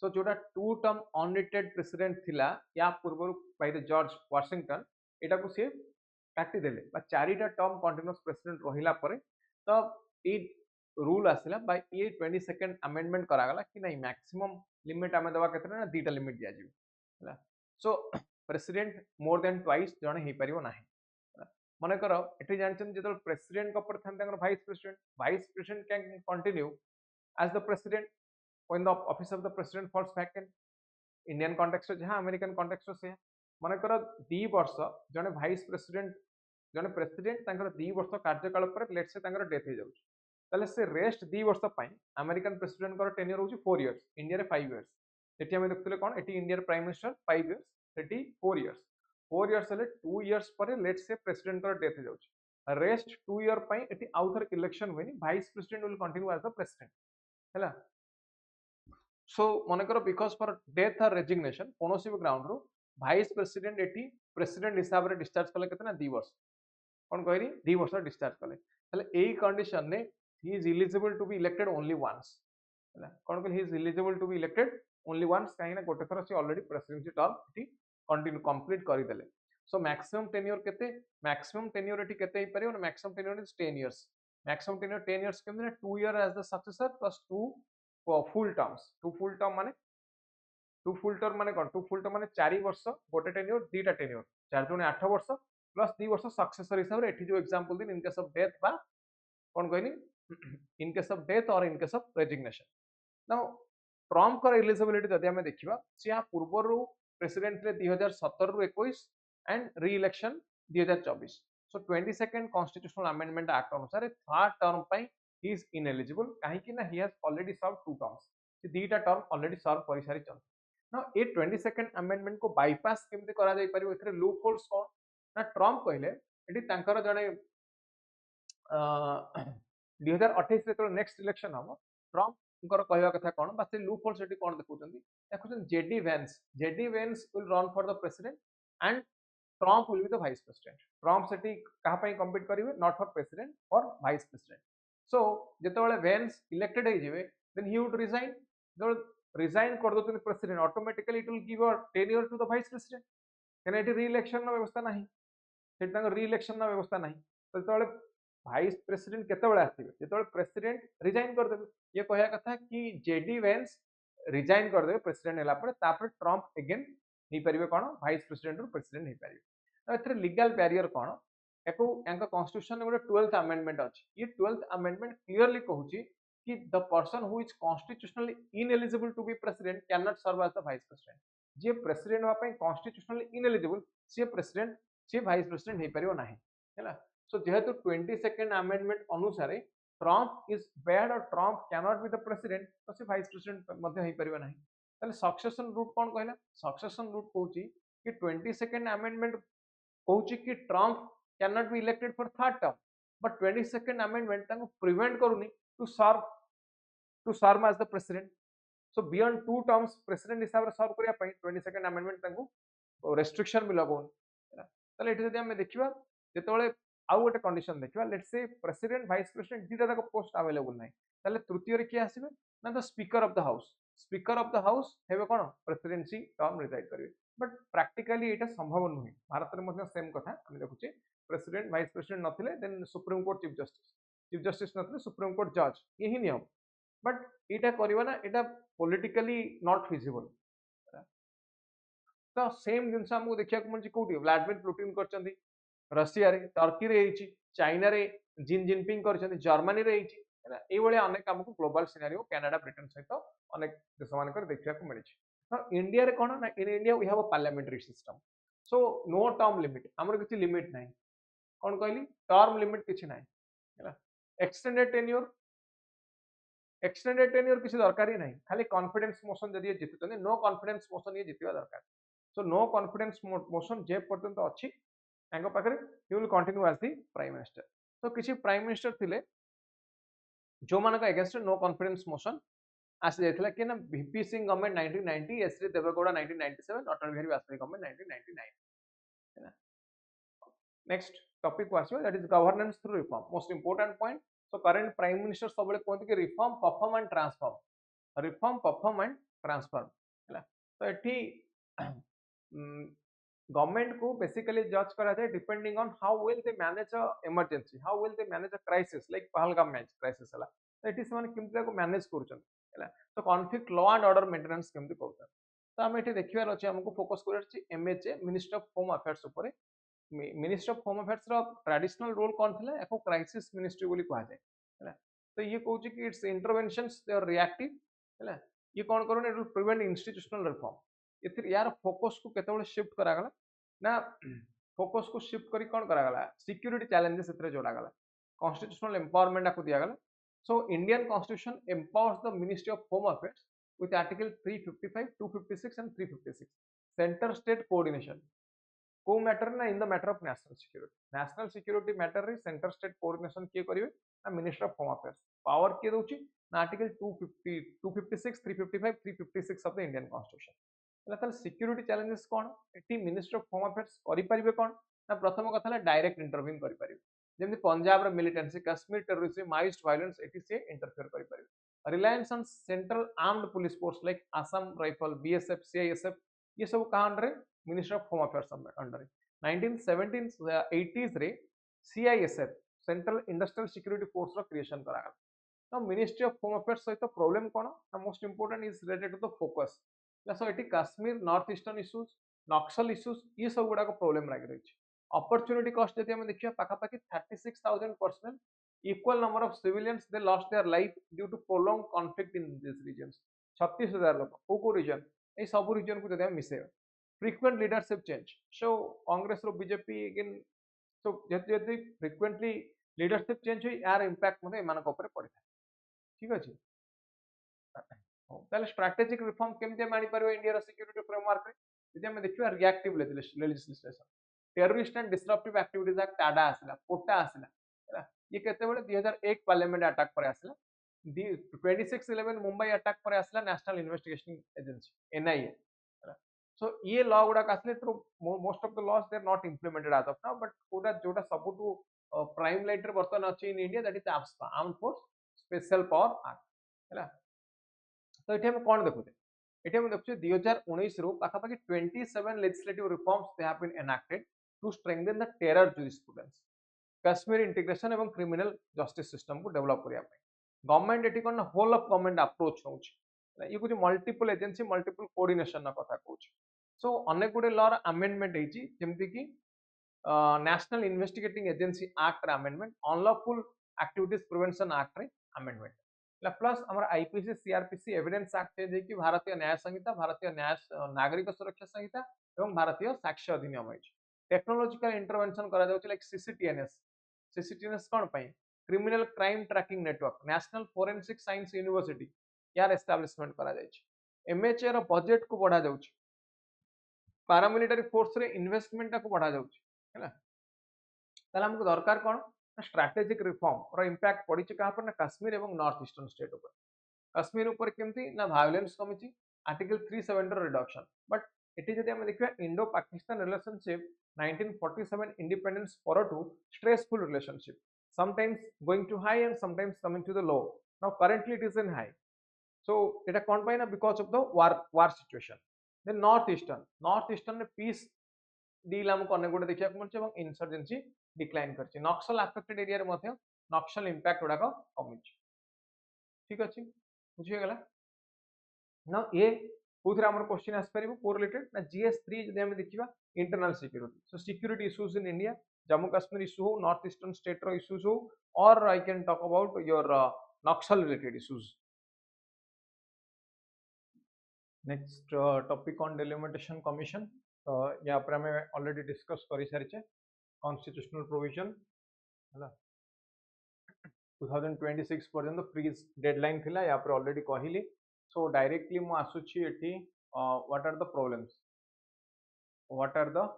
सो जोटा 2 टर्म अनरिटेड प्रेसिडेंट थिला या पूर्व बाय द जॉर्ज वाशिंगटन एटा को से काटी देले बा चारिटा टर्म कंटीन्यूअस प्रेसिडेंट रहिला परे तो ई रूल आसिला बाय ये 22nd अमेंडमेंट करागला कि नहीं मैक्सिमम लिमिट आमे दवा केतना ना दीटा लिमिट दिया जिवो सो प्रेसिडेंट मोर देन ट्वाइस जने ही परिवो नाही माने कर एठी जानछन जेतल प्रेसिडेंट को पर थान vice president can continue as the president when the office of the president falls vacant Indian context जहां अमेरिकन कॉन्टेक्स्ट से माने कर 2 वर्ष जने वाइस प्रेसिडेंट जने प्रेसिडेंट तांकर 2 वर्ष कार्यकाल पर लेट्स से तांकर डेथ हो जाउछ ताले से रेस्ट 2 वर्ष पई अमेरिकन प्रेसिडेंट को टेन्योर होची 4 इयर्स इंडिया रे 5 इयर्स एठी हम देखतले कोन एठी इंडिया रे प्राइम मिनिस्टर 5 इयर्स एठी 4 इयर्स 4 इयर्स ले 2 इयर्स पर लेट्स से प्रेसिडेंट को डेथ हो जाउछ रेस्ट 2 इयर पई एठी आउथर इलेक्शन होनी vice president will continue as the president हैला सो माने करो बिकॉज़ फॉर डेथ और रेजिग्नेशन कोनोसी भी ग्राउंड रो वाइस प्रेसिडेंट एठी प्रेसिडेंट हिसाब रे डिस्चार्ज कले केतना 2 वर्ष कोन कहरी 2 वर्ष डिस्चार्ज कले ताले एई कंडीशन ने he is eligible to be elected only once कौन कहले he is eligible to be elected only once काहे ना गोटे थर से ऑलरेडी प्रेसिडेंसी टर्म एठी कंटिन्यू कंप्लीट करि देले सो मैक्सिमम टेन्योर एठी केते ही परियो ना maximum tenure is 10 years maximum tenure 10 years केमने ना 2 year as the successor plus 2 full terms 2 full term माने 2 फुल टर्म माने कोन 2 फुल टर्म माने 4 वर्ष गोटे टेन्योर दीटा टेन्योर 4 दुने 8 वर्ष प्लस 2 वर्ष सक्सेसर हिसाब रे एठी जो एग्जांपल दिन इन केस ऑफ डेथ बा कोन कहनी in case of death or in case of resignation now Trump का एलिजिबिलिटी जदि हमें देखिबा सिया पूर्वरु प्रेसिडेंट रे 2017 रु 21 and re election 2024 so 22nd constitutional amendment act अनुसार थर्ड टर्म पई ही इज इनएलिजिबल काहे कि ना he has already serve 2 terms से दीटा टर्म ऑलरेडी सर्व करि सारी चल नाउ ए 22nd अमेंडमेंट को बाईपास केमते करा जाई परिबो एथरे लूप होल्स कोन ना ट्रम्प कहले एठी तांकर जने 2028 रे नेक्स्ट इलेक्शन हम ट्रम्प कहवा कथा कौन बा से लूप होल्स कोन देखुछन JD Vance will run for the president and Trump will be the vice president Trump सेठी कहा पई कंपीट करिवे नॉट फॉर प्रेसिडेंट और वाइस प्रेसिडेंट सो जेतेबेले वेंस इलेक्टेड हे जिवे देन ही वुड रिजाइन जो रिजाइन कर दोतन president automatically it will give a tenure to the vice president कहीं रिइलेक्शन व्यवस्था ना रिइलेक्शन व्यवस्था ना तो जो भाइस प्रेसिडेंट केतबेले आसवे जो प्रेसिडेंट रिजाइन करदेवे ये कहया कथा कि जेडी वेन्स रिजाइन करदेवे प्रेसिडेंट है ट्रंप एगेन हो पारे कौन भाइस प्रेसिडेंट रु प्रेसिडेंट हो पारे लीगल बैरियर कौन या कन्स्टिट्यूशन गोटे 12th अमेंडमेंट अच्छी ये 12th अमेंडमेंट क्लीयरली कहूँ कि the person who is constitutionally ineligible to be president can not serve as the vice president जी प्रेसिडेंट होगा कॉन्स्टिट्यूशनली इनएलिजिबल सी प्रेसिडेंट सी भाइस प्रेसिडेंट हो पार ना है सो जेहेतु 22nd अमेंडमेंट अनुसार ट्रंप इज बैड और Trump cannot be the president तो सी भाइस प्रेसिडेंट हो पार ना ताले सक्सेशन रूट कौन कहला सक्सेशन रूट कहूँ कि 22nd अमेंडमेंट कहूँ कि Trump can not be elected for third term but 22nd amendment prevent करूनी to serve as the president so beyond 2 terms president हिसाब से सर्व करने 22nd अमेंडमेंट रेस्ट्रिक्शन भी लगाउनी ताले एठी जदि हम देखिबा जेतबेले आउ गोटे कंडीशन देखिबा let's say president vice president दुटा तक पोस्ट अवेलेबल नाही ताले तृतीय रे किए आसीबे ना the speaker of the house हेबे कोन प्रेसिडेंसी टर्म रिजाइड करिवे बट प्रैक्टिकली एटा संभव नुहे भारत में सेम कथा हम देखुचे प्रेसिडेंट वाइस प्रेसिडेंट नथिले then supreme court chief justice नथिले सुप्रीम कोर्ट जज यही नियम बट एटा करबा ना एटा पॉलिटिकली नॉट फिजिबल तो सेम जिनस हमको देखा मिलूँ कौटी व्लादिमीर पुतिन कर रशिया रे टर्की रे चाइना रे जिन जिनपिंग कर जर्मनी रे ये अनेक आमको ग्लोबल सिनारियो कनाडा ब्रिटेन सहित अनेक देश मान देखा मिली तो इंडिया रे कौन ना in India we have a parliamentary system so no term limit आमर किसी लिमिट ना कौन कहली टर्म लिमिट किसी ना एक्सटेंडेड टेन्योर किसी दरकार ही ना खाली कॉन्फिडेंस मोशन जब जीतुं नो कॉन्फिडेंस मोशन ये जीतवा दरकार सो नो कॉन्फिडेंस मोशन जे पर्यंत अच्छी पाखे he will continue as the prime minister तो किसी प्राइम मिनिस्टर थिले जो मान एगेंस्ट नो कॉन्फिडेंस मोशन आसी जाइथिला कि ना VP Singh government 1990 S D Deve Gowda 1997 Atal Bihari Vajpayee government 1999 next topic को आसीबा that is governance through reform most important point so current prime minister सब कहते कि रिफॉर्म परफॉर्म एंड ट्रांसफॉर्म तो एठी गवर्नमेंट को बेसिकली जज करा जाए depending on how well they manage a emergency how well they manage a crisis like Pahalgam match crisis हला तो एठी से केमती मैनेज करूछन तो conflict law and order maintenance केमती करूछन तो हम एठी देखिबार अछि हमको फोकस करर अछि MHA minister of home affairs ऊपर मिनिस्टर ऑफ होम अफेयर्स रो ट्रेडिशनल रोल कोन थिला एको क्राइसिस मिनिस्ट्री बोली कहा जाए हला तो ये कहू कि it's interventions they are reactive हला ये कोन करून it will prevent institutional reform एथिर यार फोकस को केतेबेले शिफ्ट करागला ना फोकस को शिफ्ट करी कोन करागला सिक्योरिटी चैलेंजेस एथरे जोड़ागला कॉन्स्टिट्यूशनल एम्पावरमेंट आपको दियागला so Indian constitution empowers the ministry of home affairs with article 355 256 and 356 center state coordination को मैटर ना in the matter of national security matter रे सेंटर स्टेट कोऑर्डिनेशन किए करिवे ना minister of home affairs power किए दोची ना article 250 256 355 356 of the Indian constitution ताल सिक्योरिटी चैलेंजेस कोन एटी मिनिस्टर ऑफ होम अफेयर्स करि परिबे कोन ना प्रथम कथा है डायरेक्ट इंटरवीन करि परिबे जेमि पंजाब रे militancy Kashmir terrorism Maoist violence एटी से इंटरफेयर करि परिबे reliance on central armed police force like Assam rifle BSF CISF ये सब कहां under minister of home affairs under 1980s रे CISF central industrial security force रो क्रिएशन करा गला तो मिनिस्ट्री ऑफ होम अफेयर्स सहित प्रॉब्लम कोन ना most important is related to the focus so एटी Kashmir north eastern issues Naxal issues ये सब गुडा प्रॉब्लम लाग रही अपॉर्चुनिटी कॉस्ट जब देखिए पाखापाखि 36,000 personal equal number of civilians they lost their life due to prolonged conflict in these regions 36,000 लोग को रीजन ये सब रीजन को जब मिसे frequent leadership change so Congress रो बीजेपी अगेन so जति frequently leadership change होई यार इंपैक्ट मते मान को ऊपर पड़े ठीक अछि ताले स्ट्रेटेजिक रिफॉर्म केमते मानि परबो इंडिया रो सिक्योरिटी फ्रेमवर्क रे यदि हम देखियो reactive legislation terrorist and disruptive activities act Tada आसला कोटा आसला ये केतेबेले 2001 पार्लियामेंट अटैक पर आसला 26/11 मुंबई अटैक पर आसला national investigation agency NIA so ये लॉ गुडा आसले तो most of the laws they are not implemented as of now but कोडा जोटा सबटू प्राइम लाइट रे बर्तन अछि in India that is armed force special power act हैला तो एठी हम कोन देखुते एठी हम देखुछे 2019 रु पाखापाखि 27 legislative reforms they have been enacted to strengthen the terror jurisprudence Kashmir integration एवं क्रिमिनल जस्टिस सिस्टम को डेवलप करिया पई गवर्नमेंट एठी कोन होल ऑफ गवर्नमेंट अप्रोच होउछ ये कुछ मल्टीपल एजेंसी मल्टीपल कोऑर्डिनेशन ना कथा कहूछ सो अनेक गुडे लॉ अमेंडमेंट हेची जेमति कि national investigating agency act amendment unlawful activities prevention act रे अमेंडमेंट प्लस आम आईपीसी सीआरपीसी एविडेंस एक्ट है कि भारतीय न्याय संहिता भारतीय न्याय नागरिक सुरक्षा संहिता और भारतीय साक्ष्य अधिनियम है टेक्नोलॉजिकल इंटरवेंशन करा जाउछि लाइक सीसीटीएनएस कौन पाई criminal crime tracking network national forensic science university यार एस्टाब्लिशमेंट करा जाइछि एमएचए रो बजेट को बढ़ा जाउछि पारामिलिटरी फोर्स रे इन्वेस्टमेंट को बढ़ा जाउछि हैला ताला हमको दरकार कोन स्ट्रैटेजिक रिफॉर्म रो इंपैक्ट पड़ी कहाँ पर ना काश्मीर एवं नॉर्थ ईस्टर्न स्टेट ऊपर काश्मीर ऊपर केमती ना वायलेंस कमी आर्टिकल 370 रिडक्शन बट एटी जदि हम देखिबा इंडो पाकिस्तान रिलेशनशिप 1947 इंडिपेंडेंस पर too stressful relationship sometimes going to high and sometimes coming to the low now currently it is in high so এটা কোন পাই না because of the war situation then north eastern peace deal हमको अनेक गुटे देखा मिलছে এবং ইনসার্জেন্সি ডিক্লাইন করছে নক্সল আফেক্টেড এরিয়া রে মধ্যে নক্সল ইম্পैक्ट গুড়াক কমিছে ठीक अछि बुझी गेला ना ये कोथरे हमर क्वेश्चन आस परिबो कोरिलेटेड ना जीएस3 जदि हम देखिबा internal security so security issues in India Jammu Kashmir issue हो नॉर्थ ईस्टर्न स्टेट रो इश्यूज हो और I can talk about your Naxal related issues next topic on delimitation commission यहाँ पर हमें ऑलरेडी डिस्कस कर सारी कॉन्स्टिट्यूशनल प्रोविजन है 2026 पर्यंत फ्रीज डेडलाइन थिला यहाँ पर ऑलरेडी कहली सो डायरेक्टली मु आसुची एठी what are the problems what are the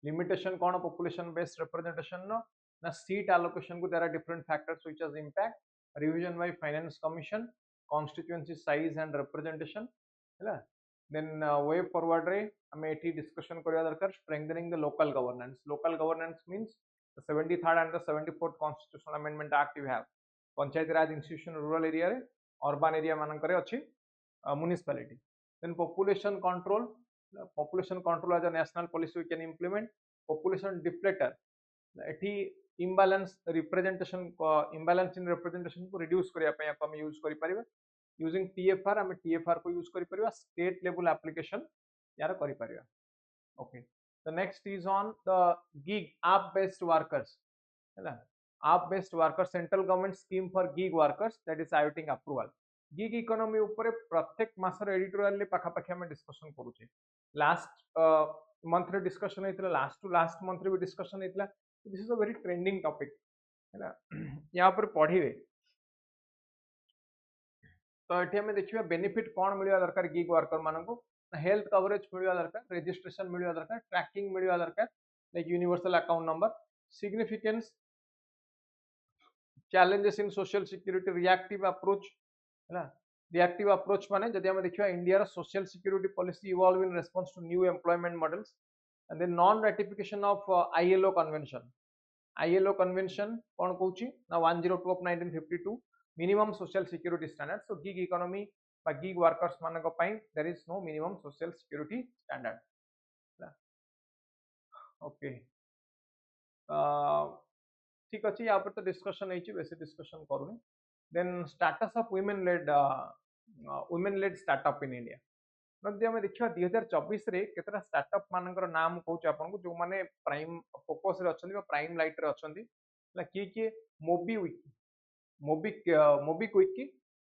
limitation कौन पॉपुलेशन बेस्ड रिप्रेजेंटेशन नो ना सीट एलोकेशन को there are different factors which has impact revision by finance commission constituency size and representation हैला देन वे फॉरवर्ड रे हमें एठी डिस्कशन करया दरकार strengthening the local governance means the 73rd and the 74th constitutional amendment act you have Panchayati Raj institution rural area रे अर्बन एरिया मानक रे अछि municipality then population control as a national policy we can implement population depleter एठी imbalance representation imbalance in representation को रिड्यूस करिया पय हम यूज करि परिबा यूजिंग टीएफआर हम टीएफआर को यूज करि परिबा स्टेट लेवल एप्लीकेशन यार करि परिबा okay the next is on the gig app based workers है app based workers central government scheme for gig workers that is awaiting approval gig economy ऊपर प्रत्येक मासर एडिटोरियल ले पाखा पाखी हम डिस्कशन करूचे लास्ट मंथ रे डिस्कशन हेतला लास्ट टू लास्ट मंथ रे भी डिस्कशन हेतला this is a very trending topic है ना यहाँ पर पढ़िबे तो एठी हम देखिबा बेनिफिट कोन मिलिया दरकार गिग वर्कर मानको हेल्थ कवरेज मिलवा दरकार रजिस्ट्रेशन मिलवा दरकार ट्रैकिंग मिलवा दरकार like universal account number significance challenges in social security reactive approach है रिएक्टिव अप्रोच माने जदि हम देखिबा इंडिया रा social security policy evolve in response to new employment models and then non ratification of ILO convention कोन कहूची ना 102 of 1952 minimum social security standard so gig economy by gig workers मानक पाइन there is no minimum social security standard okay ठीक अछि यहाँ पर तो डिस्कशन है वैसे डिस्कशन करूनी then status of women led startup in India जदि आम देखा 2024 रे केतरा स्टार्टअप मानकर नाम कहूँ आपको जो मैंने प्राइम फोकस रे अच्छा प्राइम लाइट रे अच्छा किए मोबिक्विक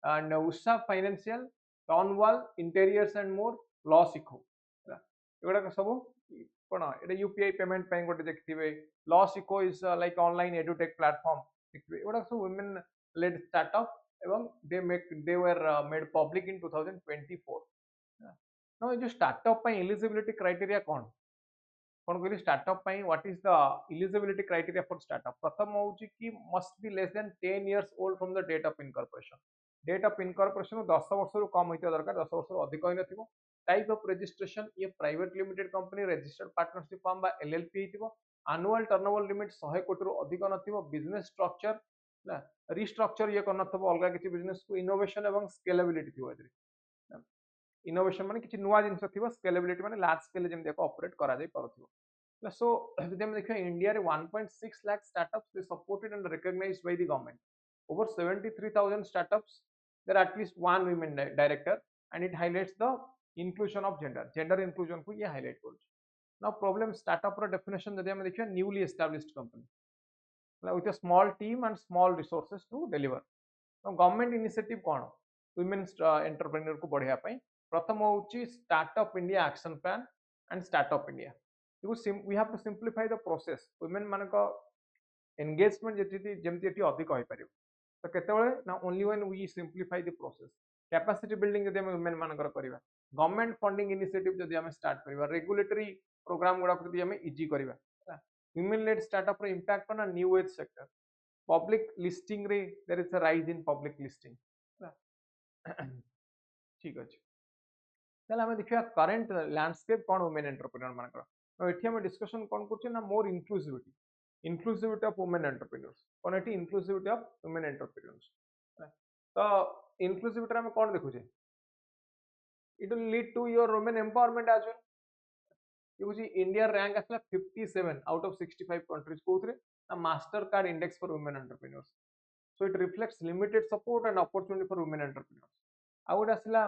and उषा फाइनेंशियल टॉनवाल इंटीरियर्स एंड मोर लॉ सिखो एगुड़ा सब कौन ये यूपीआई पेमेंट पे गोटे देखिए लॉ सिखो is like online edutech platform देखिए एगुड़ा सब वुमेन लेड स्टार्टअप एवं दे वर मेड पब्लिक इन 2024 ना ये जो स्टार्टअप पे एलिजिबिलिटी क्राइटेरिया कौन कहली स्टार्टअप पे what is the eligibility criteria for startup प्रथम होउची कि must be less than 10 years old from the date of incorporation date of incorporation 10 वर्ष रु कम होइता दरकार 10 वर्ष रु अधिक होई नथिबो टाइप ऑफ रजिस्ट्रेशन ये private limited company registered partnership firm बा एलएलपी हितिबो एनुअल टर्नओवर लिमिट 100 कोटी रु अधिक नथिबो बिजनेस स्ट्रक्चर रिस्ट्रक्चर ये करना अलग किसी बिजनेस को इनोवेशन एवं स्केलेबिलिटी थी इनोवेशन माने किसी नुआ जिनस थी स्केलेबिलिटी माने लार्ज स्केल जमी ऑपरेट करा जाई पारुथिबो सो जदि हम देखिए इंडिया रे 1.6 lakh startups they supported and recognised by the government over 73,000 startups there are at least one women director and it highlights the inclusion of gender inclusion को ये highlight करूँ now problem startup रो definition जदि हम देखिए newly established company with a small team and small resources to deliver now government initiative कौन women entrepreneur को बढ़ाया पाई प्रथम होची startup india action plan and startup india we have to simplify the process women मान को engagement जेमती एटी अधिक होई परिबो तो केतेबेले ना only when we simplify the process capacity building जदि हम वुमेन मानकर करिवा गवर्नमेंट फंडिंग इनिशिएटिव जदि हम स्टार्ट करिवा रेगुलेटरी प्रोग्राम गुडा जदि हम इजी करिवा वुमेन लेड स्टार्टअप रे impact on new age sector public listing रे there is a rise in public listing ठीक अछि ताले हम देखिया करंट लैंडस्केप कोन वुमेन एंटरप्रेन्योर मानकर एठी हम डिस्कशन कोन करछि ना more inclusivity of women entrepreneurs कौन एटी inclusivity of women entrepreneurs तो inclusivity में कौन देखुचे it will lead to your women empowerment as well ये बुझी इंडिया रैंक आसला 57 आउट ऑफ 65 कंट्रीज कोथरे ना master card index for women entrepreneurs so it reflects limited support and opportunity for women entrepreneurs out आसला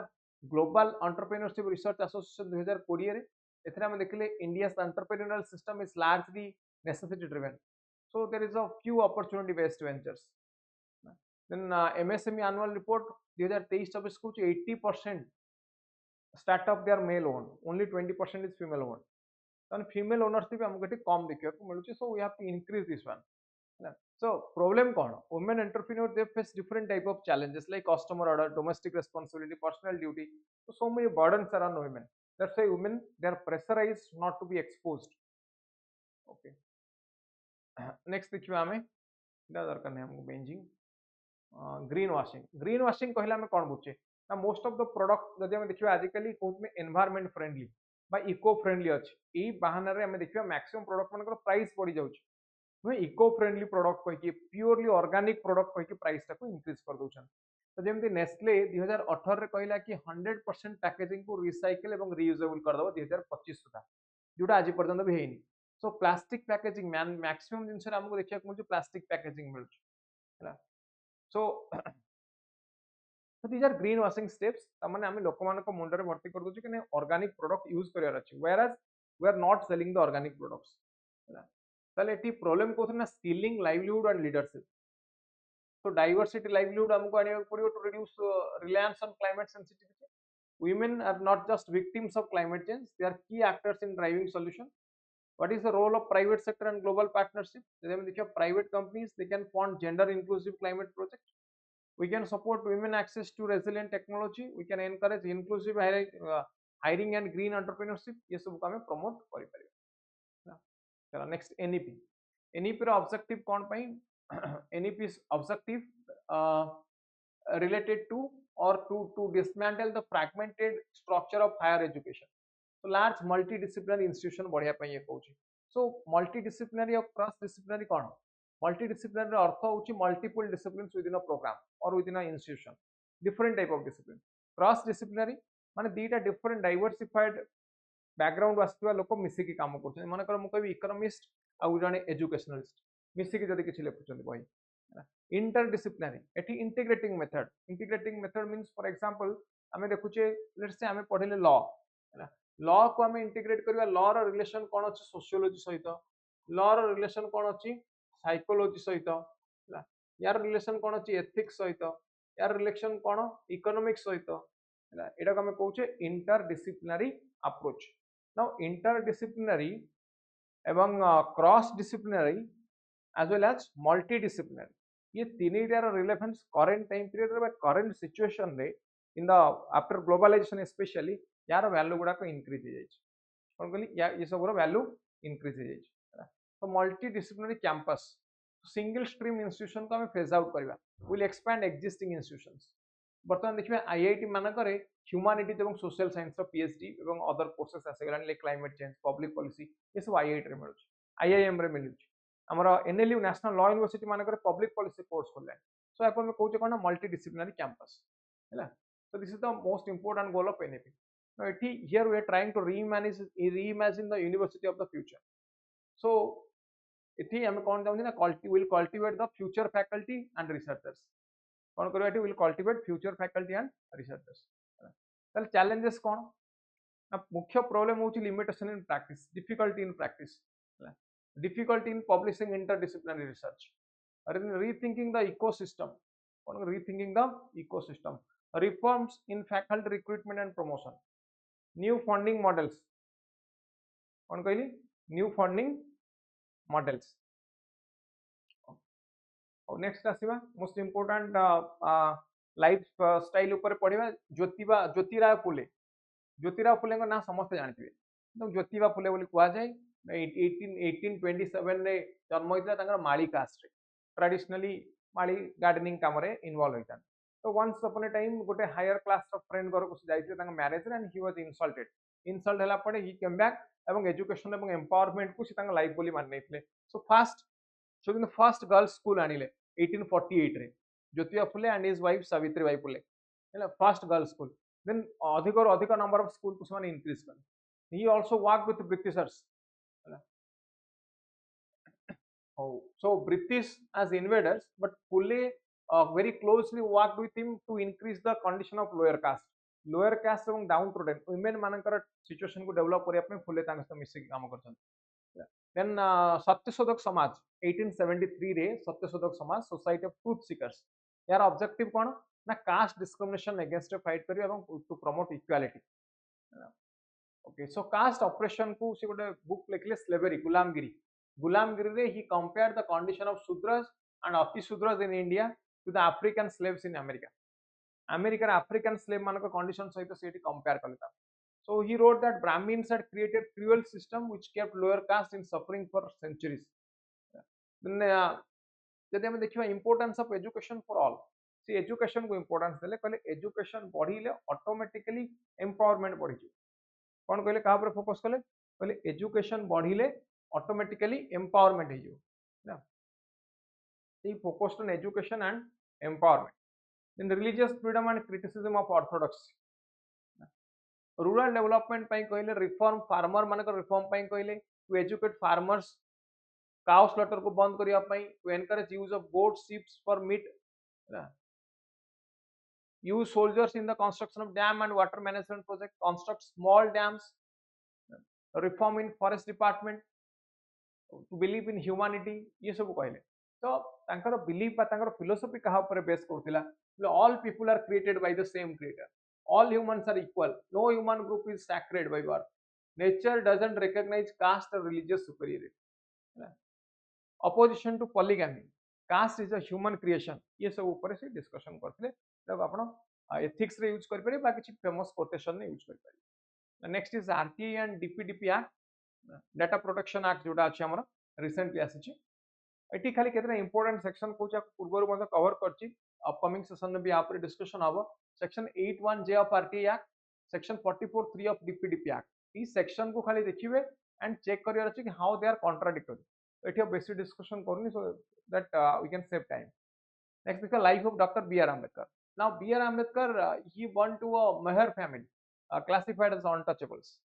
ग्लोबल एंटरप्रेन्योरशिप रिसर्च एसोसिएशन 2020 रे एथरे हम देखले India's entrepreneurial system is largely necessity driven so there is a few opportunity based ventures then msme annual report 2023-24 को 80% startup they are male owned only 20% is female owned then female ownership हमको एटी कम देखिया को मिलुची so we have to increase this one so problem कौन women entrepreneur they face different type of challenges like customer order domestic responsibility personal duty so many burdens are on women that's why women they are pressurized not to be exposed okay next देखिए आमे दरकार नहीं हमको बेंजिंग ग्रीन वाशिंग कहले हमें कौन बुझे ना मोस्ट ऑफ द प्रोडक्ट जदि हम देखिए आजिकली कोथ में एनवायरनमेंट फ्रेंडली बा इको फ्रेंडली अछि ई बहाना रे हमें देखिए मैक्सिमम प्रोडक्ट मानकर प्राइस बढ़ी जाउछ वे इको फ्रेंडली प्रोडक्ट कहि कि प्योरली ऑर्गेनिक प्रोडक्ट कहि कि प्राइस टाको इंक्रीज कर दोछन तो जेमति नेस्ले 2018 रे कहला कि 100% पैकेजिंग को रिसाइकल एवं रीयूजेबल कर दबो 2025 सुधा जोटा आज पर्यंत भी हेनी सो प्लास्टिक पैकेजिंग मैक्सिमम जिनसे हमको देखिया को प्लास्टिक पैकेजिंग मिलुछ so these are green washing steps तमाने हम लोक मान को मुंडरे भर्ती कर दोछि कि ऑर्गेनिक प्रोडक्ट यूज करियार अछि where as we are not selling the organic products ताले एटी प्रॉब्लम कोथना स्किलिंग लाइवलीहुड एंड लीडरशिप तो डाइवर्सिटी लाइवलीहुड हमको आनिया पड़ियो to reduce reliance on climate sensitivity women are not just victims of climate change they are key actors in driving solution what is the role of private sector and global partnership private companies they can fund gender inclusive climate projects we can support women access to resilient technology we can encourage inclusive hiring and green entrepreneurship ये सब को हमें प्रमोट करि परिबा चलो नेक्स्ट NEP रो ऑब्जेक्टिव कोन पई NEP objective related to or to dismantle the fragmented structure of higher education so large multidisciplinary institution बढ़िया पे ये कहूँ so multidisciplinary और cross disciplinary कौन multidisciplinary अर्थ होची multiple disciplines within a program or within a institution different type of discipline cross disciplinary माने दीटा different diversified background आसुवा लोक मिसिकी काम करछन माने कर मु कहबी इकोनॉमिस्ट आ जने एजुकेशनलिस्ट मिसिकी जदी किछि लेखुछन बही interdisciplinary eighty integrating method means for example हमें देखुचे लेट्स से हमें पढ़िले लॉ को हमें इंटीग्रेट करबा लॉ रो रिलेशन कोन अछि सोशियोलॉजी सहित लॉ रो रिलेशन कोन अछि साइकोलॉजी सहित यार रिलेशन कोन अछि एथिक्स सहित यार रिलेशन कोन इकोनॉमिक्स सहित एटा को हमें कहउचे इंटरडिसिप्लिनरी अप्रोच नाउ इंटरडिसिप्लिनरी एवं cross disciplinary as well as multidisciplinary ये तीन रिलेवेंस करंट टाइम पीरियड रे करंट सिचुएशन रे in the after globalisation specially यार वैल्यू गुडा को इंक्रीज हो जाय कोन कहली या ये सब रो वैल्यू इंक्रीज हो जाय तो multidisciplinary campus single stream institution को हमें फेज आउट करबा विल एक्सपैंड एक्जिस्टिंग इंस्टीट्यूशंस बर्तमान देखिबा आईआईटी मानकरे ह्यूमैनिटीज एवं सोशल साइंस रो पीएचडी एवं अदर कोर्सेस आसे गलान like climate change public policy ये सब आईआईटी रे मिलुछ आईआईएम रे मिलुछ आमर एनएलयू नेशनल लॉ यूनिवर्सिटी मानक पब्लिक पॉलिसी कोर्स खोल सो या कौचे कौन मल्टी डिसिप्लिनरी कैंपस है so this is the most important goal of NAP here we are trying to reimagine the university of the future so इथि हम कौन चाहूँ ना will cultivate the future faculty and researchers कौन करवा will cultivate future faculty and researchers ताले चैलेंजेस कौन ना मुख्य प्रोब्लेम होची limitation in practice difficulty in practice difficulty in publishing interdisciplinary research rethinking the ecosystem rethinking the ecosystem reforms in faculty recruitment and promotion new funding models कौन कहली new funding models नेक्स्ट आसीबा मोस्ट इंपोर्टेंट लाइफ स्टाइल ऊपर पढ़िबा ज्योतिराव फुले ना समस्त जानथिबे ज्योतिबा फुले बोली कुआ जाय 1827 रे जन्म होता माली कास्ट ट्रेडिशनली माली गार्डनिंग काम रे इन्वॉल्व होता तो वंस अपन ए टाइम गोटे हायर क्लास ऑफ फ्रेंड घर को जाइए marriage and he was insult हला पड़े ही केम बैक एवं एजुकेशन एवं एम्पावरमेंट को से लाइफ बोली मान नहीं सो फर्स्ट गर्ल्स स्कूल आनिले 1848 रे Jyotiba Phule and his wife Savitribai Phule first girls school then अधिक नंबर ऑफ स्कूल को से इंक्रीज कर ही also work with Britishers so British as invaders, but Phule very closely worked with him to increase the condition of lower caste এবং downtrodden women मानकर situation को develop करिया पे फुले तांग सह मिसिक काम करछन then सत्यशोधक समाज 1873 रे Satyashodhak Samaj society of truth seekers यार ऑब्जेक्टिव कोन ना कास्ट डिस्क्रिमिनेशन अगेंस्ट फाइट करियो एवं to promote equality okay so caste oppression को से गोटे बुक लिखले स्लेवरी गुलामगिरी रे he compared the condition of Shudras and Ati Shudras in India to the African slaves in America African slave मान condition सहित सेठी compare करता so he wrote that Brahmins had created cruel system which kept lower caste in suffering for centuries then जदि हम देखिबा importance of education for all see education को importance देले कहले education बढ़िले automatically empowerment बढ़ी जे कोन कहले कहा पर फोकस कहले education बढ़िले ऑटोमेटिकली एम्पावरमेंट हो focused on education and empowerment then religious freedom and criticism of orthodox rural development पई कहले रिफॉर्म फार्मर मानक रिफॉर्म पई कहले to educate farmers cow slaughter को बंद करिया पई to encourage use of goat sheeps for meat use soldiers in the construction of dam and water management project construct small dams reform in forest department to believe in humanity ये सब कहले तो तांकर बिलीव बा तांकर फिलोसफी कहा ऊपर बेस करथिला all people are created by the same creator all humans are equal no human group is sacred by birth nature doesn't recognise caste or religious superiority opposition to polygamy caste is a human creation ये सब ऊपर से डिस्कशन करथिले जब आपण एथिक्स रे यूज कर पारे बा किछि फेमस कोटेशन ने यूज कर पारे next is RTI and DPDP act data protection act जोटा अच्छे आम रिसेंटली आसी खाली केतना इंपोर्टेंट सेक्शन को पूर्व मत कवर करछि अपकमिंग सेशन में भी आप डिस्कशन हम section 81J of RTI act section 44(3) of DPDP act इस सेक्शन को खाली देखिए एंड चेक करियर अछि कि हाउ दे आर कॉन्ट्राडिक्टरी एठी बेसी डिस्कशन करनी so that we can save time next देखा life of doctor B R Ambedkar now B R Ambedkar he born to a Mahar family classified as untouchables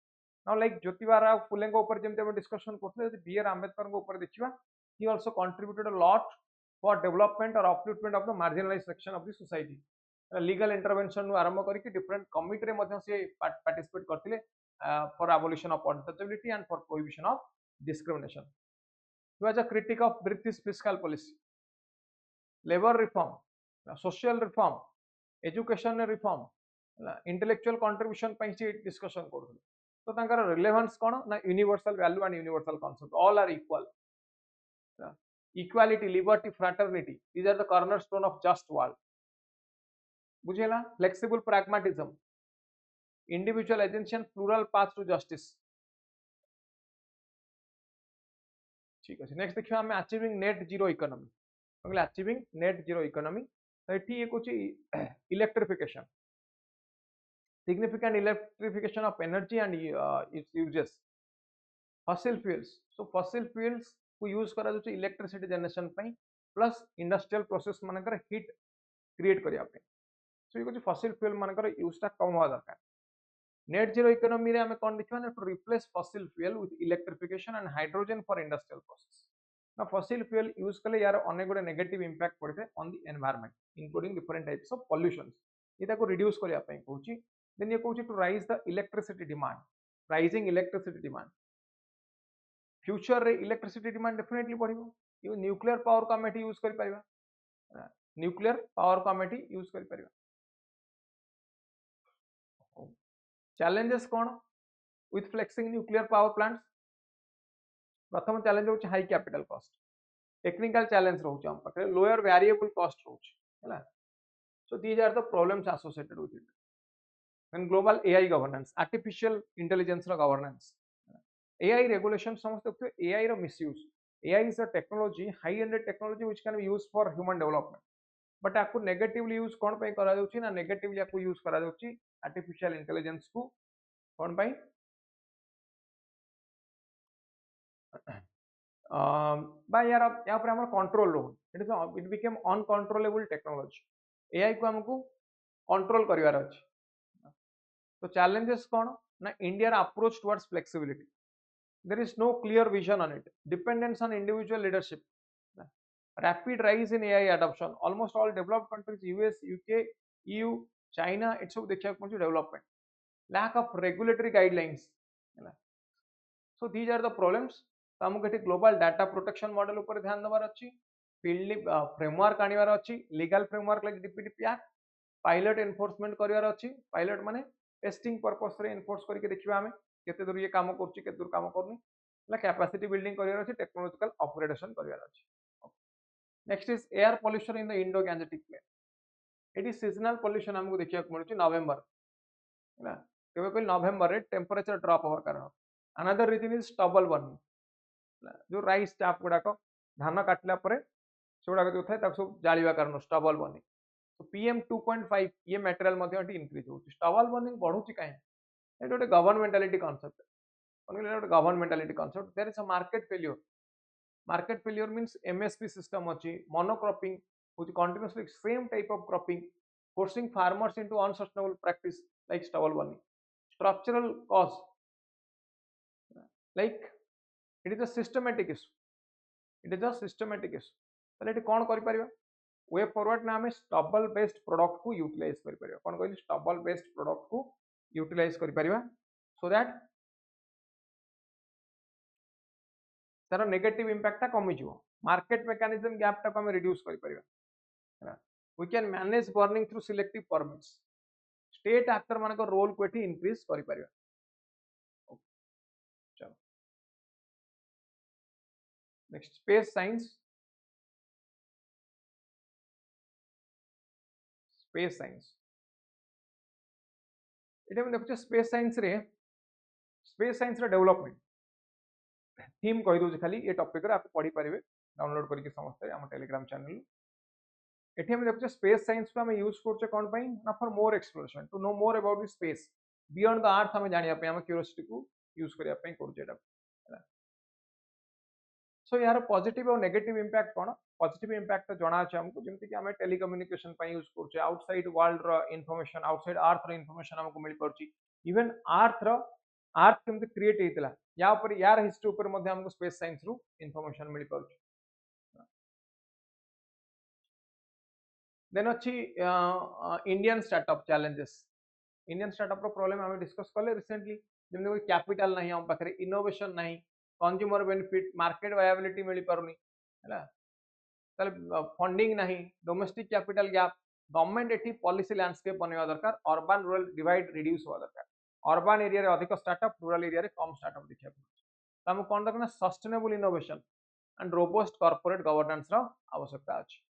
now like Jyotiba Phule ऊपर जमते हम डिस्कशन करते बी आर आंबेडकर ऊपर देखिबा he also contributed a lot for development or upliftment of the marginalized section of the society legal intervention नु आरंभ करके different committee रे मध्ये से participate करथिले for abolition of untouchability and for prohibition of discrimination he was a critic of British fiscal policy labor reform social reform education reform intellectual contribution ପାଇଁ से discussion करथिले तो तांकर रिलेवेंस कोन ना universal value and universal concept all are equal equality liberty fraternity these are the cornerstone of just world बुझेला flexible pragmatism individual agency and plural path to justice ठीक अछि नेक्स्ट देखियो हम अचीविंग नेट जीरो इकोनॉमी मतलब अचीविंग नेट जीरो इकोनॉमी तो एठी एक होची electrification significant electrification of energy and its uses fossil fuels so fossil fuels को यूज करा जाउछि इलेक्ट्रिसिटी जनरेशन पई प्लस इंडस्ट्रियल प्रोसेस मानकर हीट क्रिएट करिया पे। सो ये कुछ फॉसिल फ्यूल मानकर यूजटा कम होवा दरकार। नेट जीरो इकोनॉमी रे हमें कोन देखिबा ना to replace fossil fuel with electrification and hydrogen for industrial process. ना फॉसिल फ्यूल यूज कले यार अनेक गुडे नेगेटिव इंपैक्ट पड़े on the environment including different types of pollutions. ये को रिड्यूस करिया पे कहूची। देन ये कहूची to rise the electricity demand, rising electricity demand. Future रे इलेक्ट्रिसिटी डिमांड डेफिनेटली बढ़िबो। ये न्यूक्लियर पावर को हम यूज करि परिबा, न्यूक्लियर पावर को हम यूज करि परिबा। चैलेंजेस कौन with flexing nuclear power plants? प्रथम चैलेंज होची high capital cost. Technical challenge रोच हम पाखे लोअर वेरिएबल कॉस्ट रोच हैला। So these are the problems associated with it. Then global AI governance, artificial intelligence रो गवर्नेंस। एआई रेगुलेशन समस्त देखते एआई रो misuse. AI is a technology, high ended technology which can be used for human development, but आपको नेगेटिवली यूज कोन पे करा जाउची ना, नेगेटिवली आपको यूज करा जाउची आर्टिफिशियल इंटेलिजेंस को कोन पे बा यार या पर हमर कंट्रोल रो। It became uncontrollable technology. AI को हमको कंट्रोल करिवार अछि। तो चैलेंजेस कौन ना, India approach towards flexibility, there is no clear vision on it, dependence on individual leadership, rapid rise in AI adoption, almost all developed countries US UK EU China it सब देखिया पहुंची development, lack of regulatory guidelines, so these are the problems। तो हमको एटी ग्लोबल डाटा प्रोटेक्शन मॉडल ऊपर ध्यान देवार अछि, फील्ड फ्रेमवर्क आनिवार अछि, legal framework like DPDP act, pilot enforcement करिवार अछि। पायलट माने टेस्टिंग पर्पस रे एनफोर्स करके देखिबा हमें केते दूर ये काम करछि केते दूर काम करनी, ला कैपेसिटी बिल्डिंग करिवार अछि, टेक्नोलॉजिकल अपग्रेडेशन करिवार अछि। Next is air pollution in the Indo Gangetic plain. एटी सीजनल पोल्यूशन हमको देखिया मिलुछि नवंबर ना, केबे कोइ नवंबर रे टेंपरेचर ड्रॉप होवर कारण। Another reason is stubble burning, जो राइस स्टाफ गुडाक धान काटला परे सेगुडाक जो थाए ताक सब जालिबा कारण स्टबल बर्निंग। तो पीएम 2.5 ये मटेरियल मध्ये एटी इंक्रीज होछि। स्टबल बर्निंग बढ़ुछि काहे? एटा गोटे governmentality concept, governmentality concept. There is a market failure. Market failure means MSP system अछि, monocropping which continuously same type of cropping forcing farmers into unsustainable practice like stubble burning। Structural cause like it is a systematic issue, it is a systematic issue। ताले एटी कोन करि परिबा? वे फॉरवर्ड ना हमें स्टबल बेस्ड प्रोडक्ट को यूटिलाइज करि परिबा। कोन कहली? स्टबल बेस्ड प्रोडक्ट को यूटिलाइज करि परिबा सो दैट तार नेगेटिव इंपैक्ट कमी जिवो। मार्केट मैकेनिज्म गैप टा हमें रिड्यूस करि परिबा। We can manage burning through selective permits. State actor मान को रोल को एठी इंक्रीज करि परिबा। चलो next space science. Space science एटा हम देखु स्पेस साइंस रे, स्पेस साइंस रे डेवलपमेंट थीम कहि दउ खाली ए टॉपिक रे आप पढ़ी परिबे डाउनलोड करके समस्त हम टेलीग्राम चैनल। एठी हम देखु स्पेस साइंस को हम यूज करछे कोन पई ना, for more exploration, to know more about the space beyond the earth हम जानिया पे हम क्यूरियोसिटी को यूज करिया पे करछे एटा। सो यार पॉजिटिव और नेगेटिव इंपैक्ट कोन? पॉजिटिव इंपैक्ट जणा अछि हमको, जेमति कि हमें टेलीकम्युनिकेशन पे यूज करछे, आउटसाइड वर्ल्ड रो इंफॉर्मेशन, आउटसाइड अर्थ रो इंफॉर्मेशन हमको मिल परछि। इवन अर्थ केमति क्रिएट हेतिला या ऊपर यार हिस्ट्री ऊपर मध्ये हमको स्पेस साइंस रू इंफॉर्मेशन मिल परछि। देन अछि Indian startup challenges. Indian startup रो प्रॉब्लम हमें डिस्कस करले रिसेंटली, जेमति कोई कैपिटल नहीं हम पाखरे, इनोवेशन नहीं, कंज्यूमर बेनिफिट, मार्केट वायबिलिटी मिल पारुनी हैला, ताले फंडिंग नहीं, डोमेस्टिक कैपिटल गैप, गवर्नमेंट एठी पॉलिसी लैंडस्केप बनेवा दरकार, अर्बन रूरल डिवाइड रिड्यूस होवा दरकार। अर्बन एरिया रे अधिक स्टार्टअप, रूरल एरिया रे कम स्टार्टअप देखिया पड़छ। हम कोन दरकार sustainable innovation and robust corporate governance रो आवश्यकता अछि।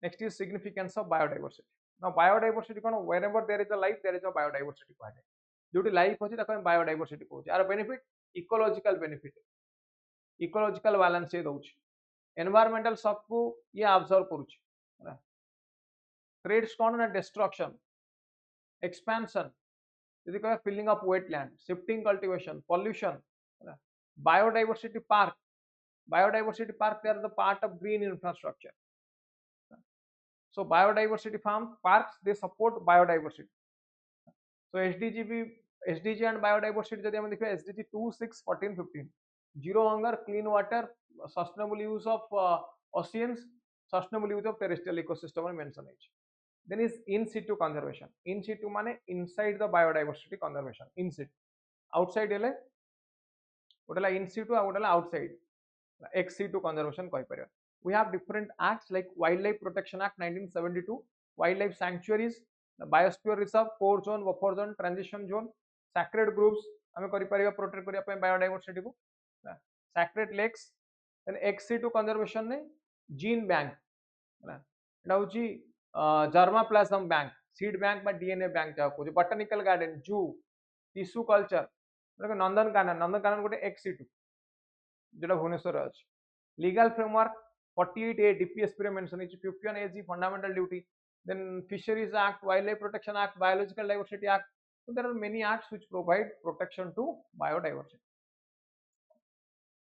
Next is significance of biodiversity. Now biodiversity कोन? Wherever there is a life there is a biodiversity कहै। जोटी लाइफ अछि ताको हम बायोडायवर्सिटी कहू। यार benefit ecological benefit, ecological balance ये दउछि, एनवायरमेंटल शॉक को ये ऑब्जर्व करूछि। थ्रेट्स कोन ना? डिस्ट्रक्शन, एक्सपेंशन, यदि कहे filling up wetland, shifting cultivation, pollution, biodiversity park biodiversity park, they are the part of green infrastructure. So biodiversity farm parks, they support biodiversity. So SDG and biodiversity जब हम देखिए SDG 2, 6, 14, 15, zero hunger, clean water, sustainable use of oceans, sustainable use of terrestrial ecosystem और mention है. Then is in situ conservation. In situ माने inside the biodiversity conservation. In situ. Outside हेले उठला in situ और उठला outside. Ex situ conservation कही परिया. We have different acts like Wildlife Protection Act 1972, Wildlife Sanctuaries, the Biosphere Reserve, Core Zone, Buffer Zone, Transition Zone, Sacred Groups, हमें करी परिया protect करिया पे biodiversity को. Sacred Lakes, then ex situ conservation ने Gene Bank. এটা হচ্ছে জার্মাপ্লাজম ব্যাংক, সিড ব্যাংক বা ডিএনএ ব্যাংক যা কହୁଛି, botanical garden, zoo, tissue culture, Nandankanan গোটে এক্স-সিটু যেটা ভুবনেশ্বর আছে. লিগাল ফ্রেমওয়ার্ক 48A ডিপিএসপি রে মেনশন ହେଇଛି, 51AG fundamental duty, then fisheries act, wild life protection act, biological diversity act. So there are many acts which provide protection to biodiversity.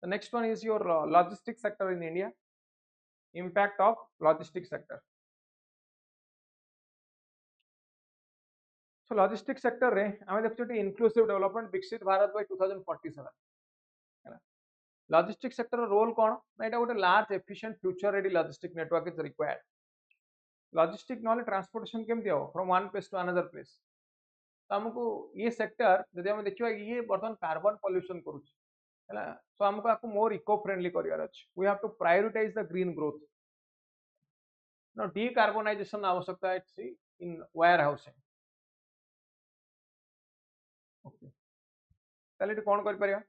The next one is your logistics sector in India. Impact of logistics sector. So logistics sector रे हमें देखते हैं inclusive development विकसित भारत by 2047 है ना. Logistics sector रोल कौन ना, এটা ଗୋଟେ large efficient future ready logistic network is required. Logistic नॉले transportation केमती हो from one place to another place. तो हमको ये sector जब हम देखिए ये बर्तमान कार्बन pollution करूଛି है ना, so हमको आपको more eco friendly करियर अछि. We have to prioritize the green growth. Now decarbonization आवश्यकता है in warehousing. Okay. ताले इट कौन कर परिया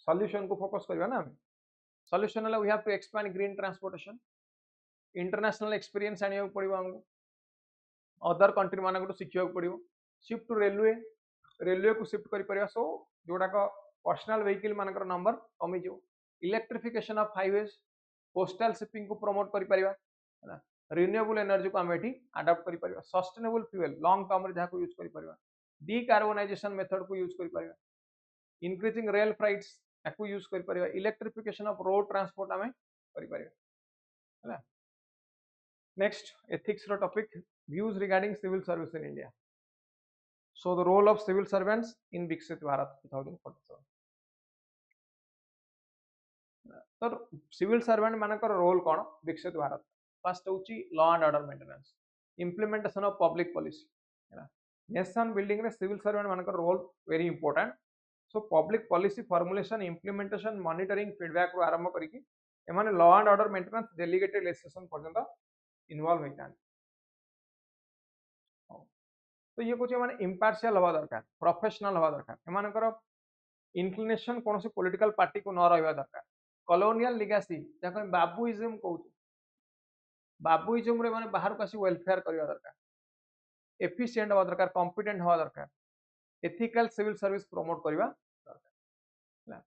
सॉल्यूशन को फोकस करिया ना. सॉल्यूशन है we have to expand green transportation, international experience आनिया पड़िबो हमको, अदर कंट्री मानक तो शिखिया पड़िबो. शिफ्ट टू रेलवे, रेलवे को शिफ्ट करि परिया. सो जोडा का पर्सनल व्हीकल मानकर नंबर कमी जो. Electrification of highways, coastal shipping को प्रमोट करि परिया है ना. रिन्यूएबल एनर्जी को हम एठी अडॉप्ट करि परिया. सस्टेनेबल फ्यूल लॉन्ग टर्म रे जहा को यूज करि परिया. डीकार्बोनाइजेशन मेथड को यूज करि परिया. इंक्रीजिंग रेल फ्लाइट्स को यूज करि परिया. इलेक्ट्रिफिकेशन ऑफ रोड ट्रांसपोर्ट हमें करि परिया है ना. नेक्स्ट एथिक्स रो topic, views regarding civil service in India. So the role of civil servants in Viksit Bharat 2047. तो सिविल सर्वेंट मानकर रोल कौन विकसित भारत. फर्स्ट होची law and order maintenance, implementation of public policy है ना. नेशन बिल्डिंग रे सिविल सर्वेंट मानकर role very important. So public policy formulation, implementation, monitoring, feedback रो आरंभ करिकी एमाने law and order maintenance delegated legislation पर्यंत इन्वॉल्व होइतान. तो ये कुछ माने इम्पार्शियल हवा दरकार, प्रोफेशनल हवा दरकार. एमानकर इंक्लिनेशन कोनोसी पॉलिटिकल पार्टी को न रहबा दरकार. कॉलोनियल लिगेसी जाको बाबुइज्म कहू, बाबुइज्म रे माने बाहर को आसी वेलफेयर करबा दरकार. एफिशिएंट हवा दरकार, कॉम्पिटेंट हवा दरकार. एथिकल सिविल सर्विस प्रमोट करबा दरकार ना.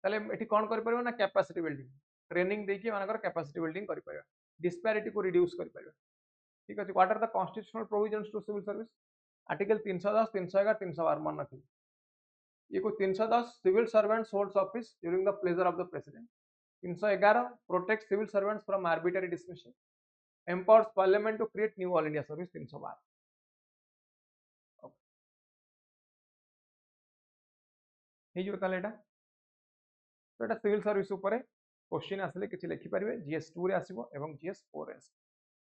ताले एठी कोन करि परबो ना, कैपेसिटी बिल्डिंग, ट्रेनिंग देकी मानकर कैपेसिटी बिल्डिंग करि परबा. डिस्पैरिटी को रिड्यूस करि परबा. ठीक अछि. What are the constitutional provisions to civil service. Article 310, 311, 312 मन रखी. ये को 310 civil servants holds office during the pleasure of the president. 311 protect civil servants from arbitrary dismissal, empowers parliament to create new all India service. 312 ହେଇଯିବ ତାହେଲେ ଏଟା. ତ ଏଟା ସିଭିଲ सर्विस ଉପରେ क्वेश्चन आसले किछि लिखि परिबे. GS2 रे आसीबो एवं GS4 रे आसीबो.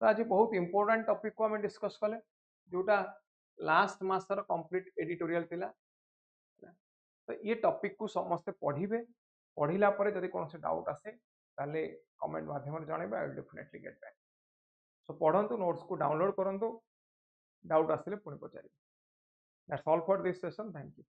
तो आज बहुत इंपोर्टेंट टॉपिक को हम डिस्कस कले, जोटा लास्ट मासर कंप्लीट एडिटोरियल थिला. तो ये टॉपिक को समस्त पढ़िबे, पढ़िला परे जदि कोनसे डाउट आसे ताले कमेंट माध्यम रे जणैबे. I will definitely get back. So पढंतु, नोट्स को डाउनलोड करंतु, डाउट आसले पुणी पचारिबे. That's all for this session. Thank you.